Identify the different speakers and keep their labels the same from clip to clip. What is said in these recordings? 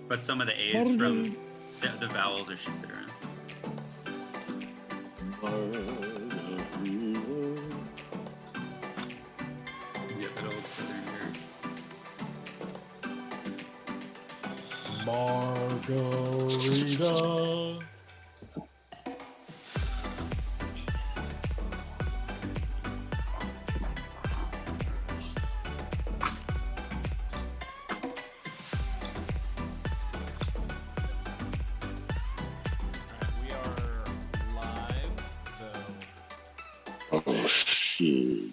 Speaker 1: But some of the A's from the vowels are shifted around. Yeah, that old southern
Speaker 2: Margarita.
Speaker 3: Oh shit.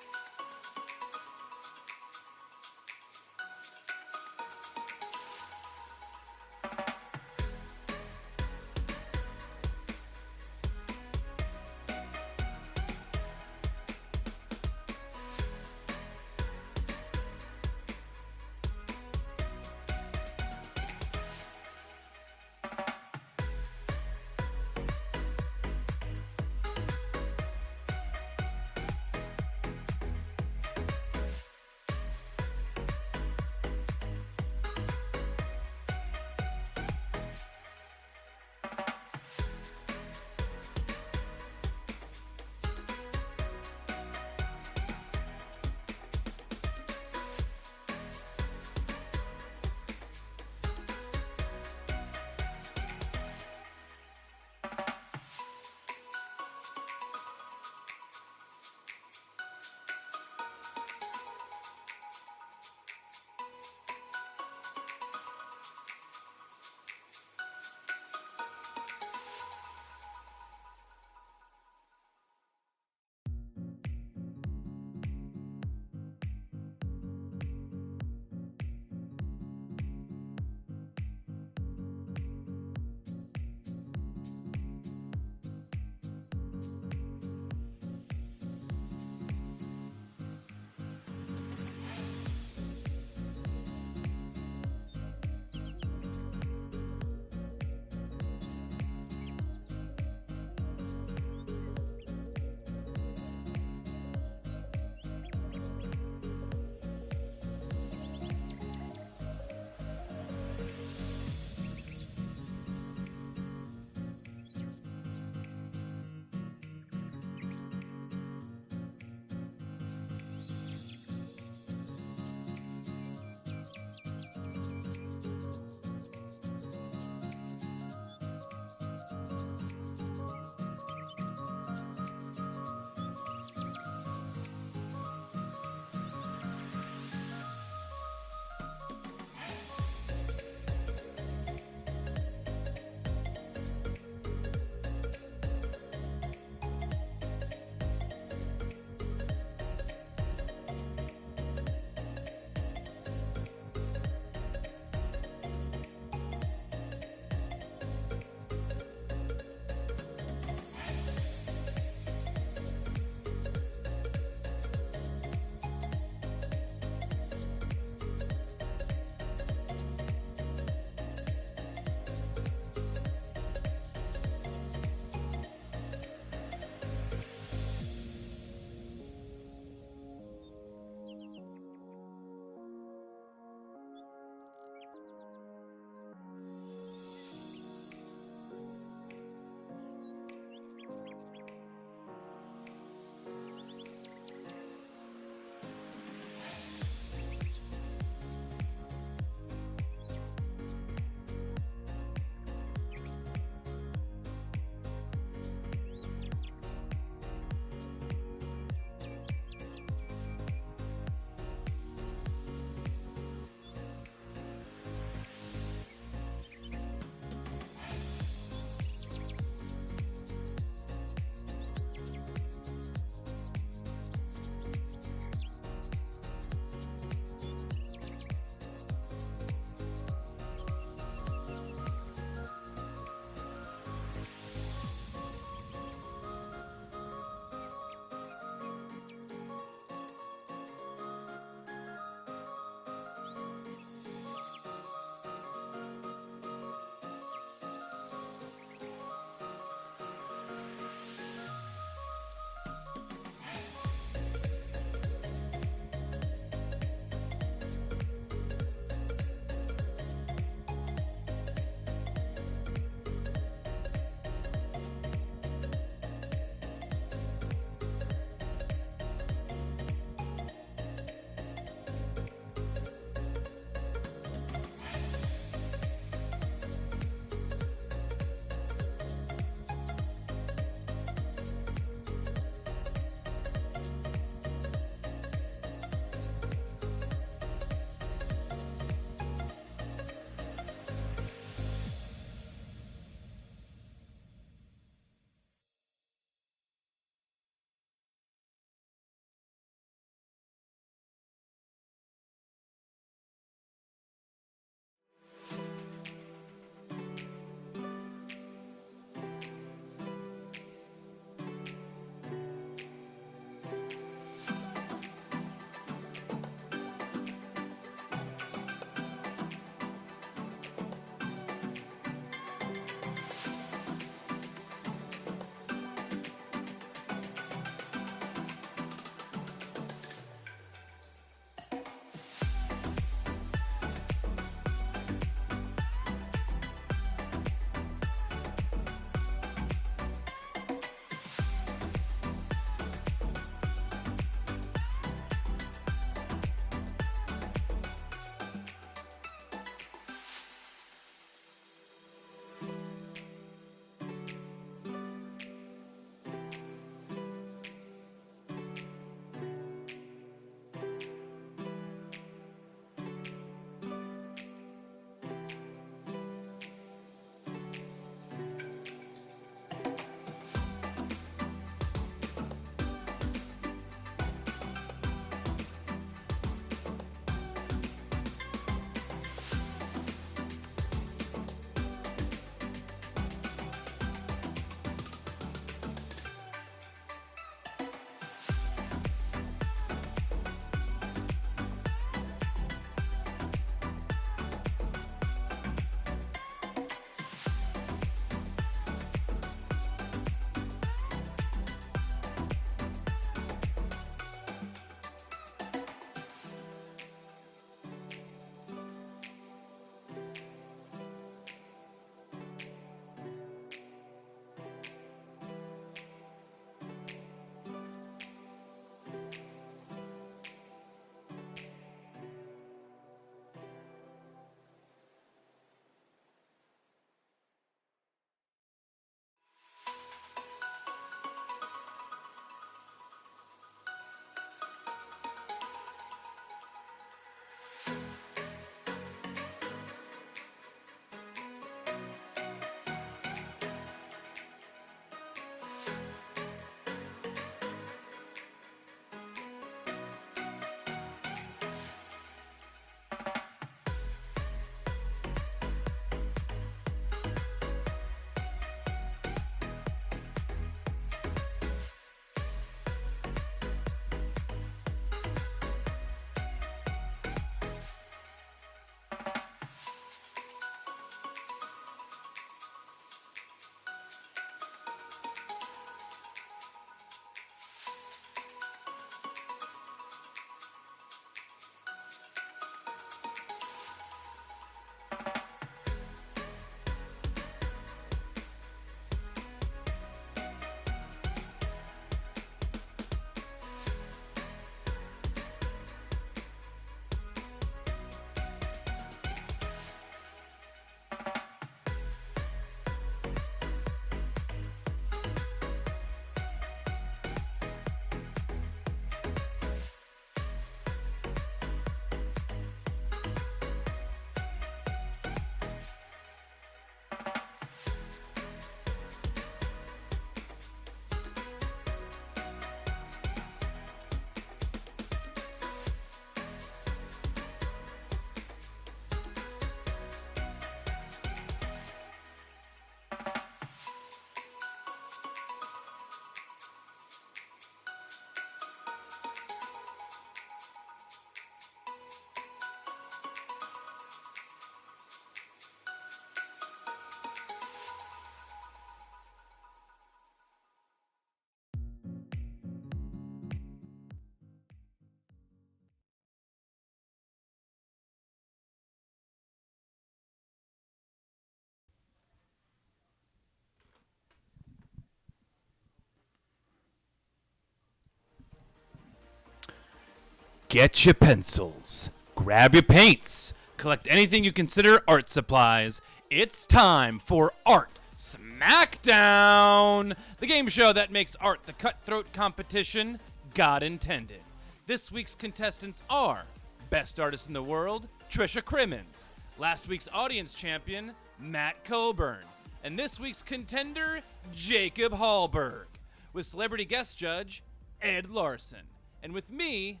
Speaker 2: Get your pencils, grab your paints, collect anything you consider art supplies. It's time for Art Smackdown, the game show that makes art the cutthroat competition God intended. This week's contestants are Best Artist in the World, Trisha Crimmins, last week's audience champion, Matt Coburn, and this week's contender, Jacob Hallberg, with celebrity guest judge, Ed Larson, and with me,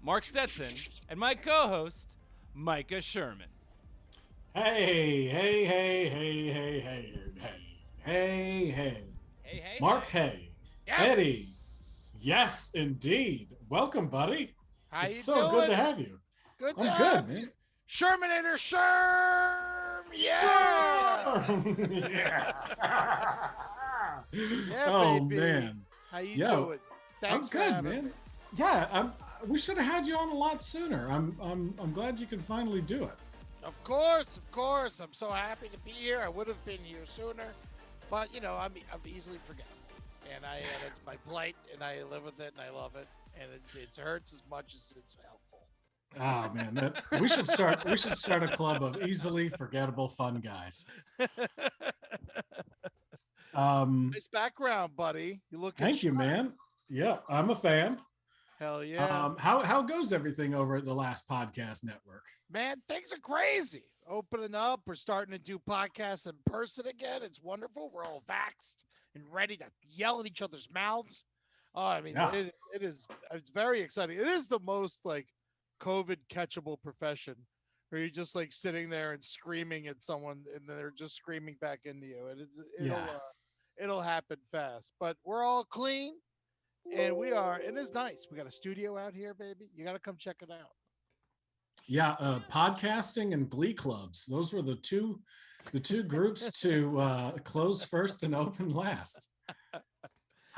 Speaker 2: Mark Stetson, and my co-host, Micah Sherman.
Speaker 4: Hey. Mark, hey.
Speaker 5: Yes.
Speaker 4: Eddie. Yes, indeed. Welcome, buddy.
Speaker 5: How
Speaker 4: it's
Speaker 5: you
Speaker 4: so
Speaker 5: doing?
Speaker 4: good to have you.
Speaker 5: Good
Speaker 4: I'm
Speaker 5: to
Speaker 4: good,
Speaker 5: have
Speaker 4: man.
Speaker 5: you. Shermanator Sherm! Yeah! Yeah,
Speaker 4: Oh,
Speaker 5: baby.
Speaker 4: man.
Speaker 5: How you
Speaker 4: Yo,
Speaker 5: doing? Thanks
Speaker 4: I'm
Speaker 5: for
Speaker 4: good,
Speaker 5: having
Speaker 4: man.
Speaker 5: me.
Speaker 4: Yeah, we should have had you on a lot sooner. I'm glad you could finally do it.
Speaker 5: Of course. I'm so happy to be here. I would have been here sooner, but I'm easily forgettable, and that's my plight, and I live with it, and I love it, and it hurts as much as it's helpful.
Speaker 4: Oh man, we should start a club of easily forgettable fun guys.
Speaker 5: Nice background, buddy. You look.
Speaker 4: Thank you, man. Yeah, I'm a fan.
Speaker 5: Hell yeah.
Speaker 4: How goes everything over at the Last Podcast Network?
Speaker 5: Man, things are crazy. Opening up, we're starting to do podcasts in person again. It's wonderful. We're all vaxxed and ready to yell at each other's mouths. Oh, I mean,
Speaker 4: Yeah.
Speaker 5: it's very exciting. It is the most like COVID catchable profession where you're just like sitting there and screaming at someone and they're just screaming back into you. And it'll happen fast, but we're all clean. And it is nice. We got a studio out here, baby. You got to come check it out.
Speaker 4: Yeah, podcasting and glee clubs. Those were the two groups to close first and open last.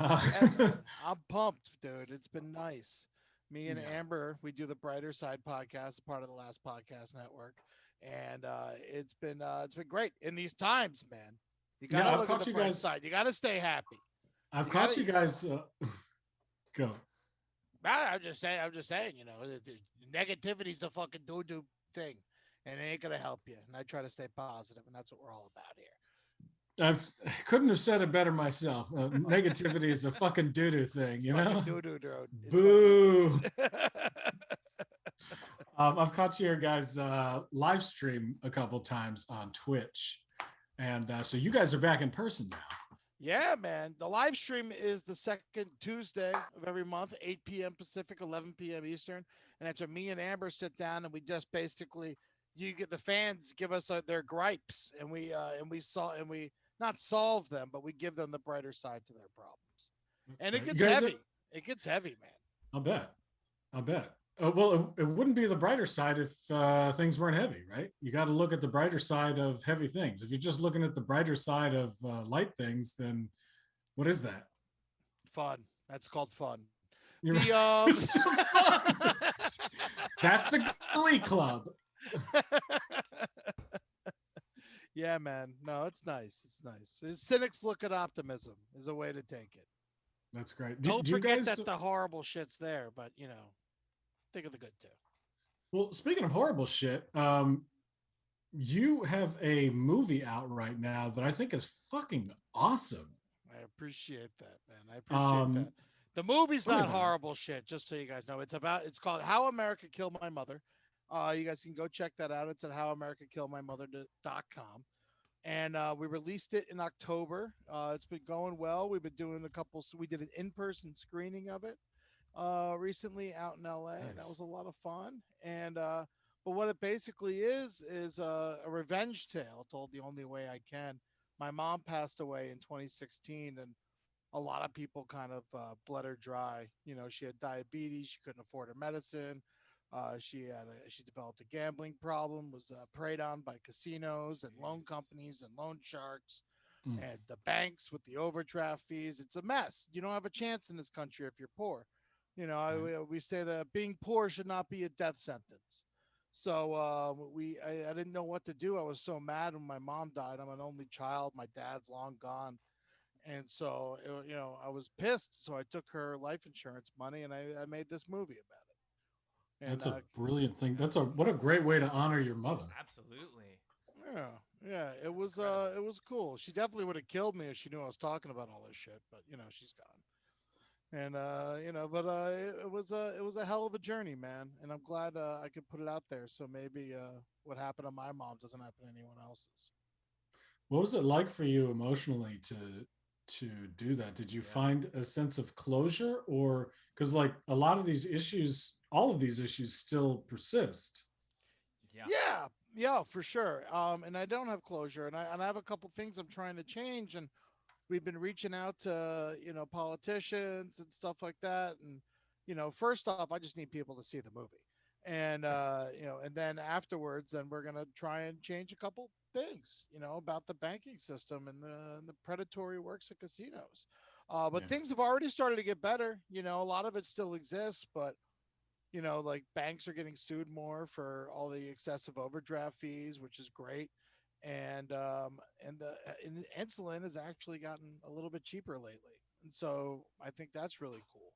Speaker 5: I'm pumped, dude. It's been nice. Me and
Speaker 4: Yeah.
Speaker 5: Amber, we do the Brighter Side podcast, part of the Last Podcast Network, and it's been great in these times, man. You gotta
Speaker 4: I've
Speaker 5: look
Speaker 4: caught
Speaker 5: at the
Speaker 4: you
Speaker 5: bright
Speaker 4: guys-
Speaker 5: side. You gotta stay happy.
Speaker 4: I've
Speaker 5: You
Speaker 4: caught
Speaker 5: gotta-
Speaker 4: you guys. Go.
Speaker 5: I'm just saying, the negativity's a fucking doo-doo thing, and it ain't gonna help you. And I try to stay positive, and that's what we're all about here.
Speaker 4: I couldn't have said it better myself. Negativity is a fucking doo-doo thing, you know?
Speaker 5: Fucking doo-doo, dude. It's
Speaker 4: Boo.
Speaker 5: fucking-
Speaker 4: I've caught your guys' live stream a couple times on Twitch. And so you guys are back in person now.
Speaker 5: Yeah, man. The live stream is the second Tuesday of every month, 8 p.m. Pacific, 11 p.m. Eastern. And that's where me and Amber sit down and we just basically, you get the fans give us their gripes and we not solve them, but we give them the brighter side to their problems. And it gets heavy. It gets heavy, man.
Speaker 4: I'll bet. Well, it wouldn't be the brighter side if things weren't heavy, right? You got to look at the brighter side of heavy things. If you're just looking at the brighter side of light things, then what is that?
Speaker 5: Fun. That's called fun.
Speaker 4: You're
Speaker 5: The,
Speaker 4: right. It's just fun. That's a glee club.
Speaker 5: Yeah, man. No, it's nice. It's nice. Cynics look at optimism is a way to take it.
Speaker 4: That's great.
Speaker 5: Don't
Speaker 4: do you
Speaker 5: forget
Speaker 4: guys,
Speaker 5: that the horrible shit's there, but think of the good too.
Speaker 4: well, speaking of horrible shit, you have a movie out right now that I think is fucking awesome.
Speaker 5: I appreciate that, man. I appreciate that. The movie's
Speaker 4: tell me
Speaker 5: not
Speaker 4: about it.
Speaker 5: horrible shit, just so you guys know. It's called How America Killed My Mother. You guys can go check that out. It's at howamericakilledmymother.com. And we released it in October. It's been going well. We've been doing we did an in-person screening of it recently out in LA. And that
Speaker 4: Nice.
Speaker 5: was a lot of fun. And but what it basically is a revenge tale told the only way I can. My mom passed away in 2016, and a lot of people kind of bled her dry. She had diabetes. She couldn't afford her medicine. She developed a gambling problem, was preyed on by casinos and loan companies and loan sharks and the banks with the overdraft fees. It's a mess. You don't have a chance in this country if you're poor. We say that being poor should not be a death sentence. So I didn't know what to do. I was so mad when my mom died. I'm an only child. My dad's long gone. And so, I was pissed. So I took her life insurance money and I made this movie about it. And,
Speaker 4: That's a brilliant thing. What a great way to honor your mother.
Speaker 2: Absolutely.
Speaker 5: yeah. It was
Speaker 2: incredible.
Speaker 5: it was cool. She definitely would have killed me if she knew I was talking about all this shit. But she's gone. And it was a hell of a journey, man. And I'm glad I could put it out there. So maybe what happened to my mom doesn't happen to anyone else's.
Speaker 4: What was it like for you emotionally to do that? Did you find a sense of closure, or because like a lot of these issues, all of these issues still persist?
Speaker 5: Yeah, for sure. And I don't have closure, and I have a couple things I'm trying to change, and we've been reaching out to politicians and stuff like that. And first off, I just need people to see the movie, and and then afterwards, then we're gonna try and change a couple things, about the banking system and the predatory works of casinos. But
Speaker 4: Yeah.
Speaker 5: things have already started to get better. A lot of it still exists, but like banks are getting sued more for all the excessive overdraft fees, which is great. And insulin has actually gotten a little bit cheaper lately, and so I think that's really cool.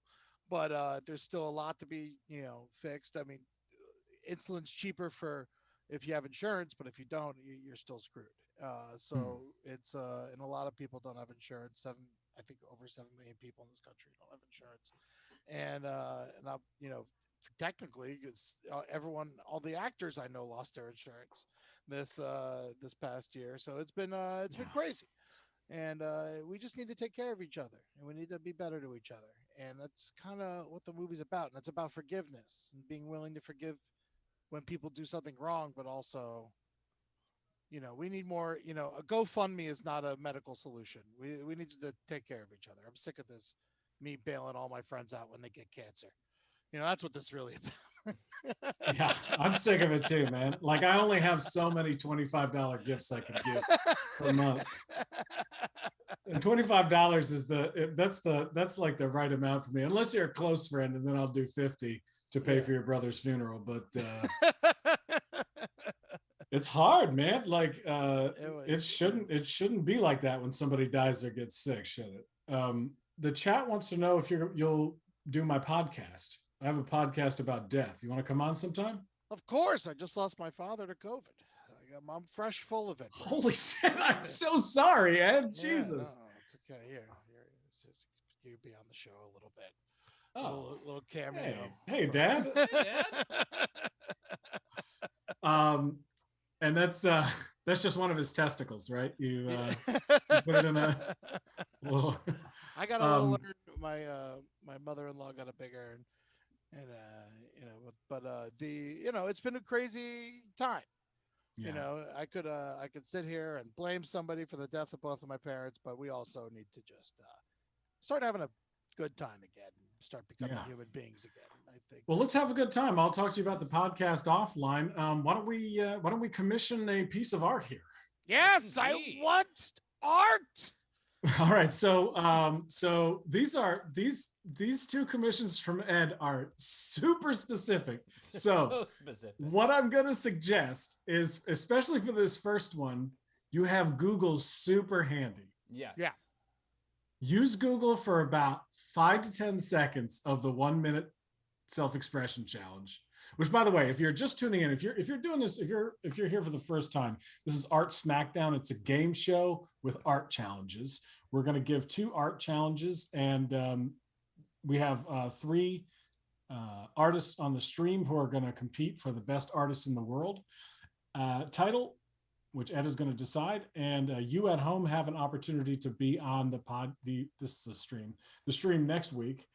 Speaker 5: But there's still a lot to be fixed. I mean, insulin's cheaper for if you have insurance, but if you don't, you're still screwed. So it's and a lot of people don't have insurance. I think over 7 million people in this country don't have insurance, and I'm technically it's everyone, all the actors I know lost their insurance this past year. So it's been crazy, and we just need to take care of each other, and we need to be better to each other. And that's kind of what the movie's about, and it's about forgiveness and being willing to forgive when people do something wrong. But also, we need more. A GoFundMe is not a medical solution. We need to take care of each other. I'm sick of this, me bailing all my friends out when they get cancer. That's what this is really about.
Speaker 4: Yeah, I'm sick of it too, man. Like I only have so many $25 gifts I can give per month. And $25 is that's like the right amount for me, unless you're a close friend, and then I'll do 50 to pay for your brother's funeral. But it's hard, man. Like it shouldn't be like that when somebody dies or gets sick, should it? The chat wants to know if you'll do my podcast. I have a podcast about death. You want to come on sometime?
Speaker 5: Of course. I just lost my father to COVID. I'm fresh full of it. Bro.
Speaker 4: Holy shit. I'm so sorry, Ed. Jesus.
Speaker 5: No, it's okay. Here. You be on the show a little bit.
Speaker 4: Oh,
Speaker 5: a little cameo.
Speaker 4: Hey, Dad. And that's just one of his testicles, right? You put it in a little.
Speaker 5: I got a little. My mother-in-law got a bigger, and it's been a crazy time.
Speaker 4: Yeah.
Speaker 5: I could sit here and blame somebody for the death of both of my parents, but we also need to just start having a good time again and start becoming human beings again. I think.
Speaker 4: Well, let's have a good time. I'll talk to you about the podcast offline. Why don't we commission a piece of art here?
Speaker 5: Yes, I want art.
Speaker 4: All right, so these two commissions from Ed are super specific. So
Speaker 2: specific.
Speaker 4: What I'm gonna suggest is, especially for this first one, you have Google super handy.
Speaker 2: Yes.
Speaker 5: Yeah.
Speaker 4: Use Google for about 5 to 10 seconds of the 1 minute self-expression challenge. Which, by the way, if you're just tuning in, if you're doing this, if you're here for the first time, this is Art Smackdown. It's a game show with art challenges. We're going to give 2 art challenges, and we have 3 artists on the stream who are going to compete for the best artist in the world title, which Ed is going to decide, and you at home have an opportunity to be on the stream next week.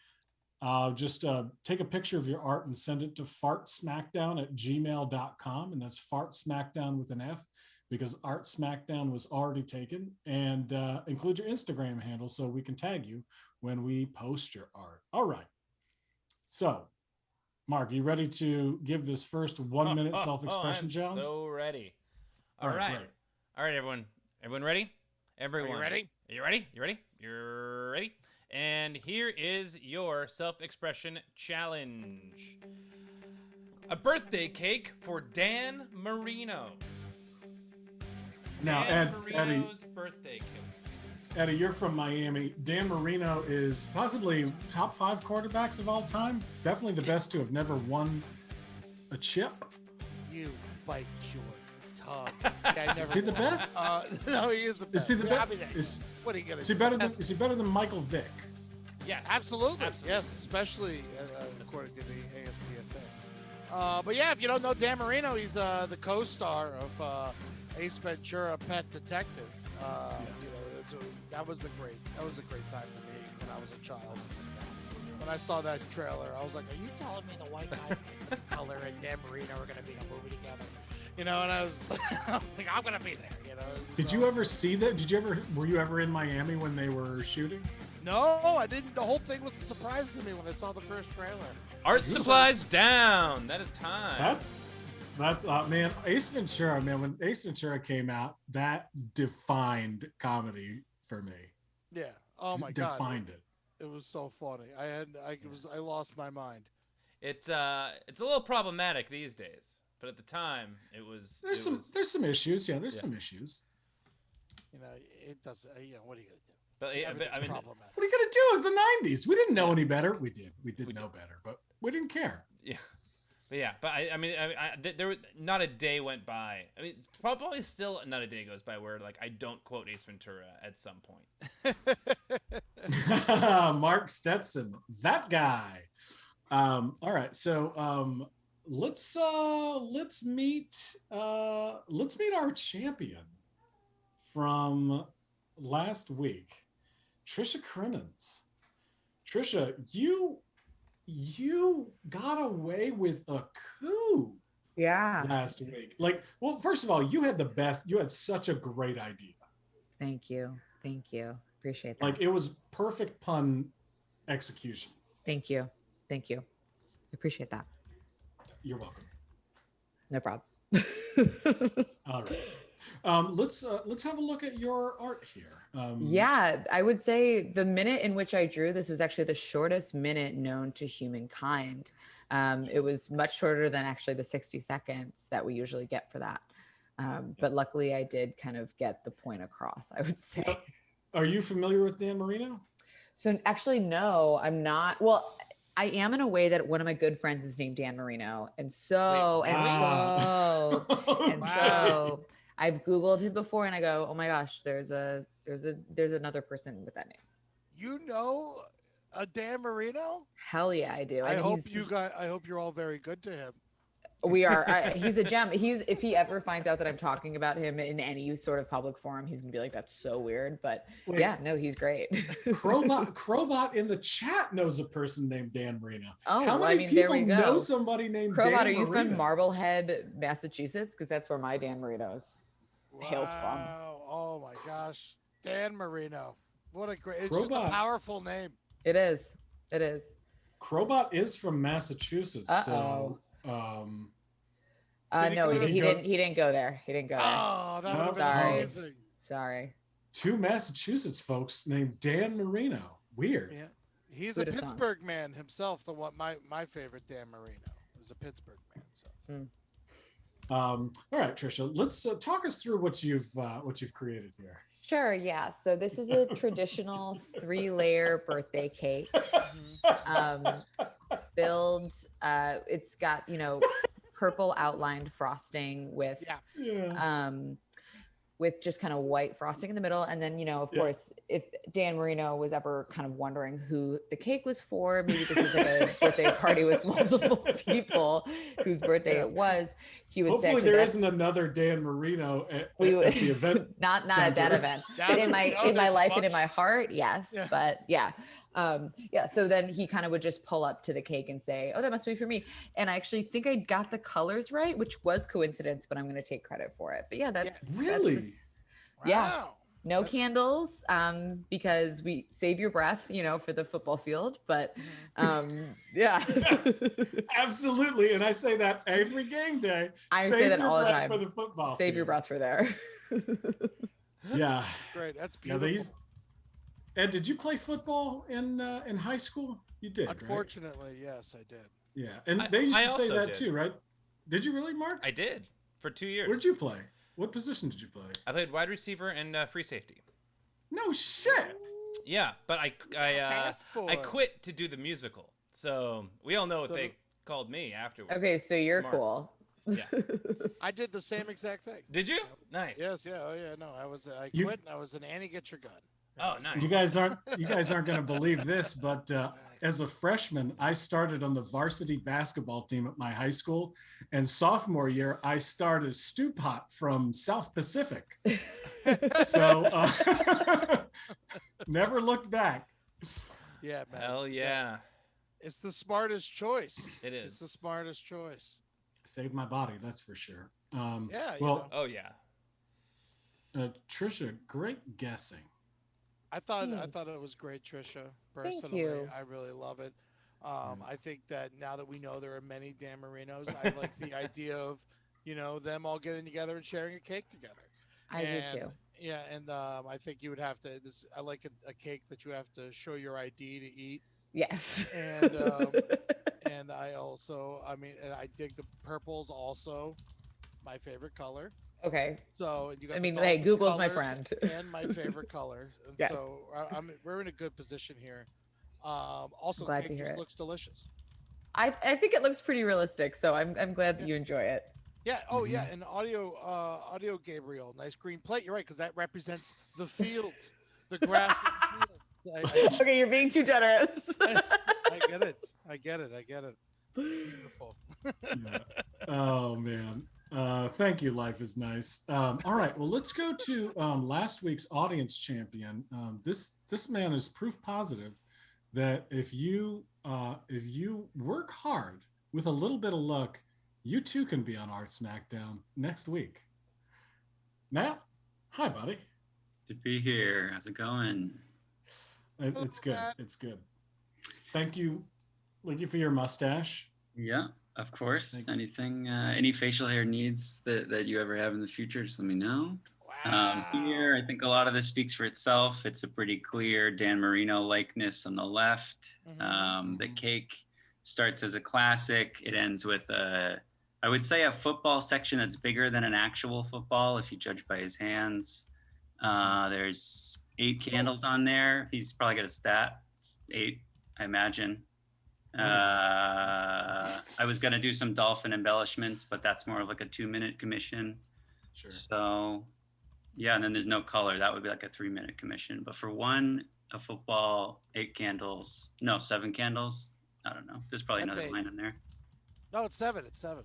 Speaker 4: Just take a picture of your art and send it to fartsmackdown@gmail.com. And that's fartsmackdown with an F, because Art Smackdown was already taken. And include your Instagram handle so we can tag you when we post your art. All right. So, Mark, you ready to give this first 1 minute self-expression challenge?
Speaker 2: So ready. All right. All right, everyone. Everyone ready? Everyone.
Speaker 5: Are you ready?
Speaker 2: Are you ready? You ready? You're ready? And here is your self-expression challenge. A birthday cake for Dan Marino.
Speaker 4: Now,
Speaker 2: Dan Marino's birthday cake.
Speaker 4: Eddie, you're from Miami. Dan Marino is possibly top 5 quarterbacks of all time. Definitely the best to have never won a chip.
Speaker 5: You bite your tongue. Yeah, I never
Speaker 4: Is he the best?
Speaker 5: No, he is the best.
Speaker 4: Is he the
Speaker 5: Yeah, I
Speaker 4: best?
Speaker 5: mean,
Speaker 4: Is
Speaker 5: what are you gonna
Speaker 4: he
Speaker 5: do?
Speaker 4: better than? Is he better than Michael Vick?
Speaker 2: Yes.
Speaker 5: Absolutely. Yes, especially according to the ASPSA. But yeah, if you don't know Dan Marino, he's the co-star of Ace Ventura: Pet Detective. You know, that was a great time for me when I was a child. When I saw that trailer, I was like, "Are you telling me the white guy, Color, and Dan Marino are going to be in a movie together?" You know, and I was like, "I'm going to be there." You know.
Speaker 4: Did you ever see that? Were you ever in Miami when they were shooting?
Speaker 5: No, I didn't. The whole thing was a surprise to me when I saw the first trailer.
Speaker 2: Art supplies down. That is time.
Speaker 4: That's man. Ace Ventura, man. When Ace Ventura came out, that defined comedy for me.
Speaker 5: Yeah. Oh my god.
Speaker 4: Defined it.
Speaker 5: It was so funny. I lost my mind.
Speaker 2: It's a little problematic these days, but at the time it was.
Speaker 4: There's some issues. Yeah, there's some issues.
Speaker 5: You know, it doesn't. You know, what are you gonna do?
Speaker 2: But yeah, I mean,
Speaker 5: problematic.
Speaker 4: What are you gonna do? It was the '90s. We didn't know any better. We did know better, but we didn't care.
Speaker 2: yeah. But yeah, but I mean, there was not a day went by. I mean, probably still not a day goes by where like I don't quote Ace Ventura at some point.
Speaker 4: Mark Stetson, that guy. All right, so let's meet our champion from last week, Trisha Crimmins. Trisha, you got away with a coup last week. Like, well, first of all, you had such a great idea.
Speaker 6: Thank you. Appreciate that.
Speaker 4: Like, it was perfect pun execution.
Speaker 6: Thank you. Appreciate that.
Speaker 4: You're welcome.
Speaker 6: No problem.
Speaker 4: All right. Let's have a look at your art here.
Speaker 6: Yeah, I would say the minute in which I drew this was actually the shortest minute known to humankind. It was much shorter than actually the 60 seconds that we usually get for that. But luckily I did kind of get the point across, I would say.
Speaker 4: Are you familiar with Dan Marino?
Speaker 6: So actually, no, I'm not. Well, I am in a way that one of my good friends is named Dan Marino. And so I've Googled him before and I go, oh my gosh, there's another person with that name.
Speaker 5: You know a Dan Marino?
Speaker 6: Hell yeah, I do.
Speaker 5: I hope you're all very good to him.
Speaker 6: We are. He's a gem. If he ever finds out that I'm talking about him in any sort of public forum, he's gonna be like, "That's so weird." But
Speaker 4: wait,
Speaker 6: yeah, no, he's great.
Speaker 4: Crowbot in the chat knows a person named Dan Marino.
Speaker 6: Oh,
Speaker 4: how many people
Speaker 6: there we go.
Speaker 4: know somebody named
Speaker 6: Crowbot,
Speaker 4: Dan
Speaker 6: are you
Speaker 4: Marino?
Speaker 6: from Marblehead, Massachusetts? Because that's where my Dan Marino's hails from.
Speaker 5: Oh my gosh, Dan Marino! What a great! It's
Speaker 4: Crowbot.
Speaker 5: just a powerful name.
Speaker 6: It is.
Speaker 4: Crowbot is from Massachusetts. So,
Speaker 6: no, he didn't go there.
Speaker 5: Oh, that would have been amazing.
Speaker 6: Sorry.
Speaker 4: Two Massachusetts folks named Dan Marino. Weird.
Speaker 5: Yeah. He's a Pittsburgh man himself. My favorite Dan Marino is a Pittsburgh man. So.
Speaker 4: All right, Trisha, let's talk us through what you've created here.
Speaker 6: Sure. Yeah. So this is a traditional 3-layer birthday cake. Filled. It's got purple outlined frosting with with just kind of white frosting in the middle. And then, of course, if Dan Marino was ever kind of wondering who the cake was for, maybe this was like a birthday party with multiple people whose birthday it was, he would
Speaker 4: hopefully
Speaker 6: say,
Speaker 4: there isn't another Dan Marino at the event.
Speaker 6: not at that event. But in my life and in my heart, yes. Yeah. But yeah. So then he kind of would just pull up to the cake and say, oh, that must be for me. And I actually think I got the colors right, which was coincidence, but I'm going to take credit for it. But yeah, that's no candles, because we save your breath, for the football field, but
Speaker 4: yes, absolutely. And I say that every game day.
Speaker 6: I say that all the time
Speaker 4: for the football.
Speaker 6: Save your breath for there.
Speaker 5: Yeah. Great. That's beautiful.
Speaker 4: Ed, did you play football in high school? You did.
Speaker 5: Unfortunately, right? Yes, I did.
Speaker 4: Yeah, and they used to say that too, right? Did you really, Mark?
Speaker 2: I did for 2 years.
Speaker 4: Where did you play? What position did you play?
Speaker 2: I played wide receiver and free safety.
Speaker 4: No shit.
Speaker 2: Yeah, but I quit to do the musical. So we all know what called me afterwards.
Speaker 6: Okay, so you're
Speaker 2: Smart.
Speaker 6: cool.
Speaker 2: Yeah.
Speaker 5: I did the same exact thing.
Speaker 2: Did you? Nice.
Speaker 5: Yes, yeah, oh yeah, no, I
Speaker 4: You-
Speaker 5: quit and I was an Annie get your gun.
Speaker 2: Oh, nice.
Speaker 4: You guys aren't going to believe this, but as a freshman, I started on the varsity basketball team at my high school, and sophomore year, I started Stew Pot from South Pacific. So never looked back.
Speaker 5: Yeah, man.
Speaker 2: Hell yeah.
Speaker 5: It's the smartest choice.
Speaker 2: It
Speaker 5: It's the
Speaker 2: is.
Speaker 5: smartest choice.
Speaker 4: Saved my body, that's for sure.
Speaker 5: Yeah.
Speaker 4: Well,
Speaker 2: Oh yeah.
Speaker 4: Trisha, great guessing.
Speaker 5: I thought
Speaker 6: Thanks.
Speaker 5: it was great, Trisha.
Speaker 6: Thank
Speaker 5: Personally,
Speaker 6: you.
Speaker 5: I really love it. I think that now that we know there are many Dan Marinos, I like the idea of, them all getting together and sharing a cake together.
Speaker 6: I do
Speaker 5: And-
Speaker 6: too.
Speaker 5: Yeah, and I think you would have to. I like a cake that you have to show your ID to eat.
Speaker 6: Yes.
Speaker 5: And and I also, and I dig the purples also, my favorite color.
Speaker 6: Okay.
Speaker 5: So you got.
Speaker 6: I
Speaker 5: the
Speaker 6: mean, hey,
Speaker 5: Dolphins
Speaker 6: Google's my
Speaker 5: colors
Speaker 6: friend.
Speaker 5: and my favorite color. And
Speaker 6: Yes.
Speaker 5: so we're in a good position here. Also,
Speaker 6: Glad
Speaker 5: the
Speaker 6: to
Speaker 5: cake
Speaker 6: hear
Speaker 5: just
Speaker 6: it.
Speaker 5: looks delicious.
Speaker 6: I think it looks pretty realistic, so I'm glad that you enjoy it.
Speaker 5: Yeah. Oh, yeah. And audio Gabriel, nice green plate. You're right, because that represents the field, the grass. And the field.
Speaker 6: Okay, you're being too generous.
Speaker 5: I get it. I get it. Beautiful.
Speaker 4: Yeah. Oh man. Thank you. Life is nice. All right. Well, let's go to last week's audience champion. This man is proof positive that if you work hard with a little bit of luck, you too can be on Art Smackdown next week. Matt, hi, buddy.
Speaker 1: To be here. How's it going?
Speaker 4: It's good. It's good. Thank you. Thank you for your mustache.
Speaker 1: Yeah, of course.
Speaker 4: Thank you.
Speaker 1: Anything, any facial hair needs that you ever have in the future, just let me know.
Speaker 5: Wow.
Speaker 1: Here, I think a lot of this speaks for itself. It's a pretty clear Dan Marino likeness on the left. The cake starts as a classic. It ends with I would say a football section that's bigger than an actual football if you judge by his hands. There's 8 candles on there. He's probably got a stat. It's 8, I imagine. I was gonna do some dolphin embellishments, but that's more of like a 2-minute commission.
Speaker 4: Sure.
Speaker 1: So yeah, and then there's no color. That would be like a 3-minute commission. But for a football, 8 candles. No, 7 candles. I don't know. There's probably
Speaker 5: That's
Speaker 1: another
Speaker 5: 8.
Speaker 1: line in there.
Speaker 5: No, it's 7. It's 7.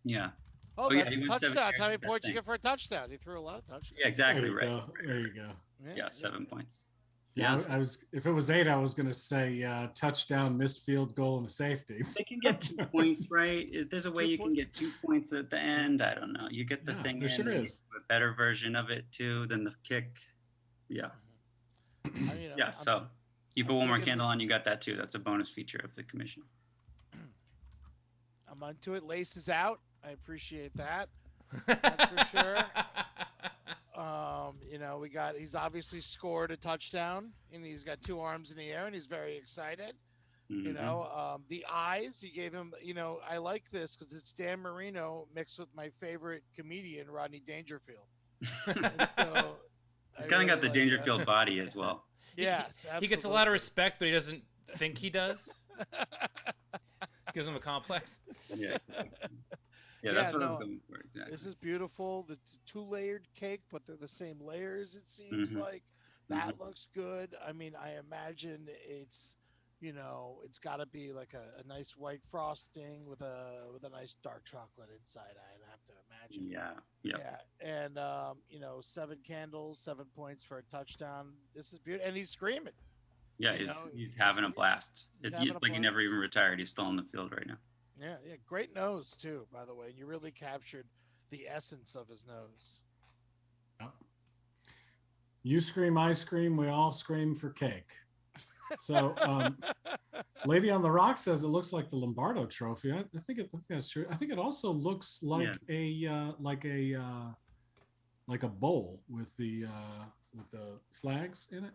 Speaker 1: Yeah.
Speaker 5: Oh,
Speaker 1: yeah,
Speaker 5: that's
Speaker 1: he
Speaker 5: a
Speaker 1: went 7
Speaker 5: touchdown. That's how many
Speaker 1: carries, I
Speaker 5: points you
Speaker 1: think.
Speaker 5: get for a touchdown. He threw a lot of touchdowns.
Speaker 1: Yeah, exactly
Speaker 4: There you
Speaker 1: right.
Speaker 4: go. There you go.
Speaker 1: Yeah, 7 points.
Speaker 4: Yeah,
Speaker 1: Yeah,
Speaker 4: I was. If it was 8, I was going to say touchdown, missed field goal, and a safety.
Speaker 1: They can get 2 points, right? There's a way
Speaker 5: 2
Speaker 1: you can get 2 points at the end? I don't know. You get the
Speaker 4: Yeah,
Speaker 1: thing
Speaker 4: there
Speaker 1: in,
Speaker 4: sure
Speaker 1: and you
Speaker 4: is.
Speaker 1: do a better version of it too than the kick. Yeah. Yeah. So you put
Speaker 5: I'm
Speaker 1: one more
Speaker 5: digging
Speaker 1: candle
Speaker 5: this.
Speaker 1: on, you got that too. That's a bonus feature of the commission.
Speaker 5: I'm onto it. Laces out. I appreciate that. That's for sure. He's obviously scored a touchdown, and he's got 2 arms in the air, and he's very excited.
Speaker 1: Mhm.
Speaker 5: The eyes, he gave him, I like this because it's Dan Marino mixed with my favorite comedian, Rodney Dangerfield. And so
Speaker 1: He's
Speaker 5: I
Speaker 1: kind of
Speaker 5: really
Speaker 1: got the
Speaker 5: like
Speaker 1: Dangerfield
Speaker 5: that.
Speaker 1: body as well.
Speaker 5: Yes,
Speaker 2: He gets a lot of respect, but he doesn't think he does. Gives him a complex.
Speaker 1: Yeah. Yeah, that's what I
Speaker 5: no,
Speaker 1: was going for. Exactly.
Speaker 5: This is beautiful. The 2-layered cake, but they're the same layers, it seems
Speaker 1: Mhm.
Speaker 5: like. That looks good. I mean, I imagine it's got to be like a nice white frosting with a nice dark chocolate inside. I have to imagine.
Speaker 1: Yeah. Yeah.
Speaker 5: Yeah, and 7 candles, 7 points for a touchdown. This is beautiful, and he's screaming.
Speaker 1: Yeah. He's having a blast. It's
Speaker 5: having a
Speaker 1: like he never
Speaker 5: blast.
Speaker 1: even retired. He's still on the field right now.
Speaker 5: Yeah, great nose too, by the way. You really captured the essence of his nose.
Speaker 4: Yep. You scream, I scream, we all scream for cake. So, Lady on the Rock says it looks like the Lombardo Trophy. I think that's true. I think it also looks like like a bowl with the flags in it.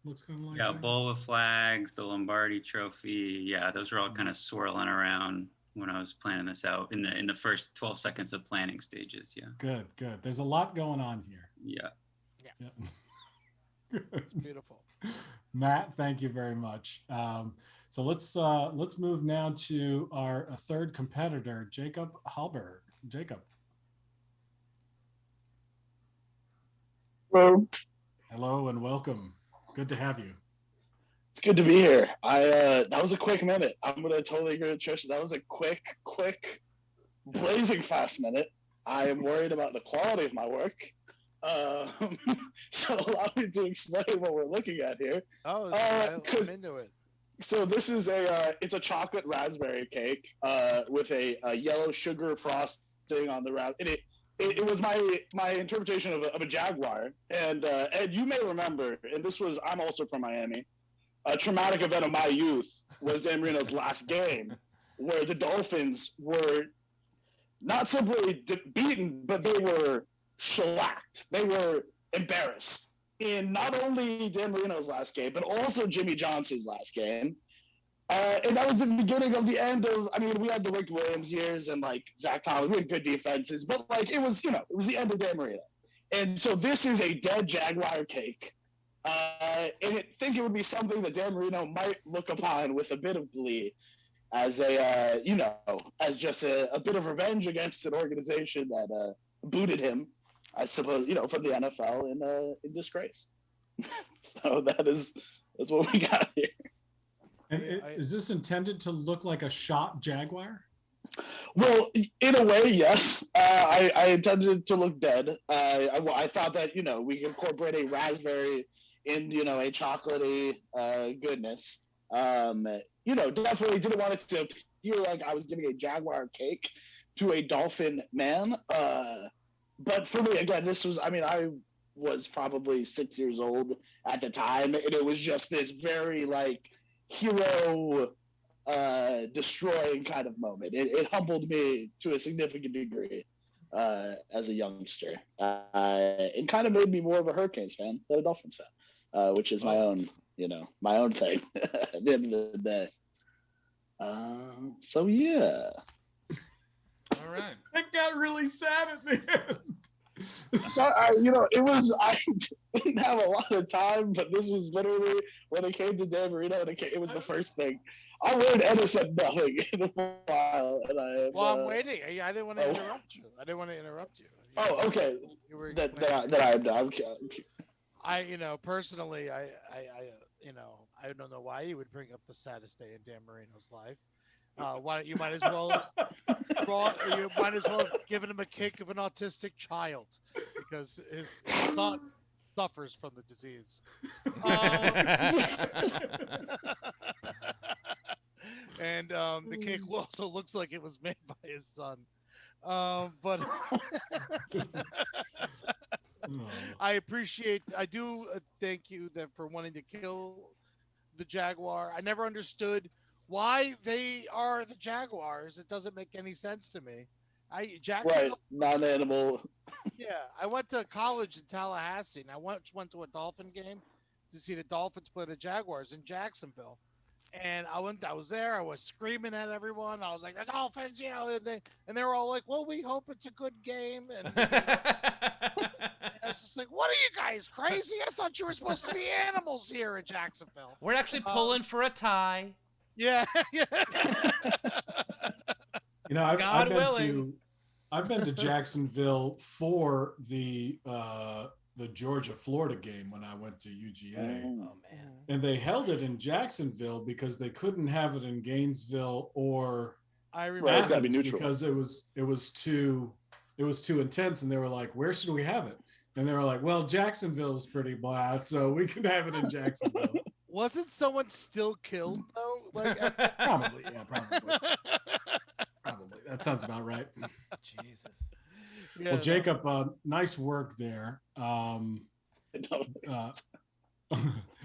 Speaker 4: Looks kind of like
Speaker 1: Yeah,
Speaker 4: that.
Speaker 1: bowl of flags, the Lombardi Trophy. Yeah, those were all kind of swirling around when I was planning this out in the first 12 seconds of planning stages. Yeah.
Speaker 4: Good. There's a lot going on here.
Speaker 1: Yeah.
Speaker 4: Yeah.
Speaker 5: It's beautiful.
Speaker 4: Matt, thank you very much. So let's move now to our third competitor, Jacob Halberg. Jacob,
Speaker 3: Well,
Speaker 4: hello and welcome. Good to have you.
Speaker 3: it's good to be here. That was a quick minute. I'm gonna totally agree with Trisha. That was a quick, blazing fast minute. I am worried about the quality of my work. Um, so allow me to explain what we're looking at here.
Speaker 5: Oh, I'm into it.
Speaker 3: So this is it's a chocolate raspberry cake with a yellow sugar frosting on the raspberry. It was my interpretation of a jaguar. And Ed, you may remember, and I'm also from Miami. A traumatic event of my youth was Dan Marino's last game, where the Dolphins were not simply beaten, but they were shellacked. They were embarrassed in not only Dan Marino's last game, but also Jimmy Johnson's last game. And that was the beginning of the end of, I mean, we had the Rick Williams years and like Zach Thomas, we had good defenses, but like it was the end of Dan Marino. And so this is a dead Jaguar cake. And I think it would be something that Dan Marino might look upon with a bit of glee as as just a bit of revenge against an organization that booted him, I suppose, from the NFL in disgrace. So that's what we got here.
Speaker 4: And is this intended to look like a shot jaguar?
Speaker 3: Well, in a way, yes. I intended to look dead. I thought that we could incorporate a raspberry in a chocolatey goodness. Definitely didn't want it to appear like I was giving a jaguar cake to a dolphin man. But for me, again, I was probably 6 years old at the time, and it was just this very like hero destroying kind of moment. It humbled me to a significant degree as a youngster, and kind of made me more of a Hurricanes fan than a Dolphins fan, which is my own thing at the end of the day. So yeah.
Speaker 2: All right.
Speaker 4: It got really sad at the end.
Speaker 3: So I didn't have a lot of time, but this was literally when it came to Dan Marino, it was the first thing. I learned Ennis said nothing in a while, and
Speaker 5: I'm waiting. I didn't want to interrupt you.
Speaker 3: Oh, okay.
Speaker 5: You were personally, I don't know why you would bring up the saddest day in Dan Marino's life. Why you might as well have given him a cake of an autistic child because his son suffers from the disease. And the cake also looks like it was made by his son. But I do thank you for wanting to kill the Jaguar. I never understood why they are the Jaguars. It doesn't make any sense to me.
Speaker 3: Right, non-animal.
Speaker 5: Yeah, I went to college in Tallahassee, and I went to a Dolphin game to see the Dolphins play the Jaguars in Jacksonville. And I was there. I was screaming at everyone. I was like, the Dolphins, and they were all like, well, we hope it's a good game. And I was just like, what are you guys, crazy? I thought you were supposed to be animals here in Jacksonville.
Speaker 2: We're actually pulling for a tie.
Speaker 5: Yeah.
Speaker 4: I've been to Jacksonville for the Georgia-Florida game when I went to UGA.
Speaker 2: Oh man!
Speaker 4: And they held it in Jacksonville because they couldn't have it in Gainesville or
Speaker 3: it's gotta be neutral
Speaker 4: because it was too intense, and they were like, "Where should we have it?" And they were like, "Well, Jacksonville is pretty bad, so we can have it in Jacksonville."
Speaker 5: Wasn't someone still killed though?
Speaker 4: Probably, yeah, probably. Probably. That sounds about right.
Speaker 2: Jesus.
Speaker 5: Yeah,
Speaker 4: Well, Jacob, nice work there.
Speaker 5: You're a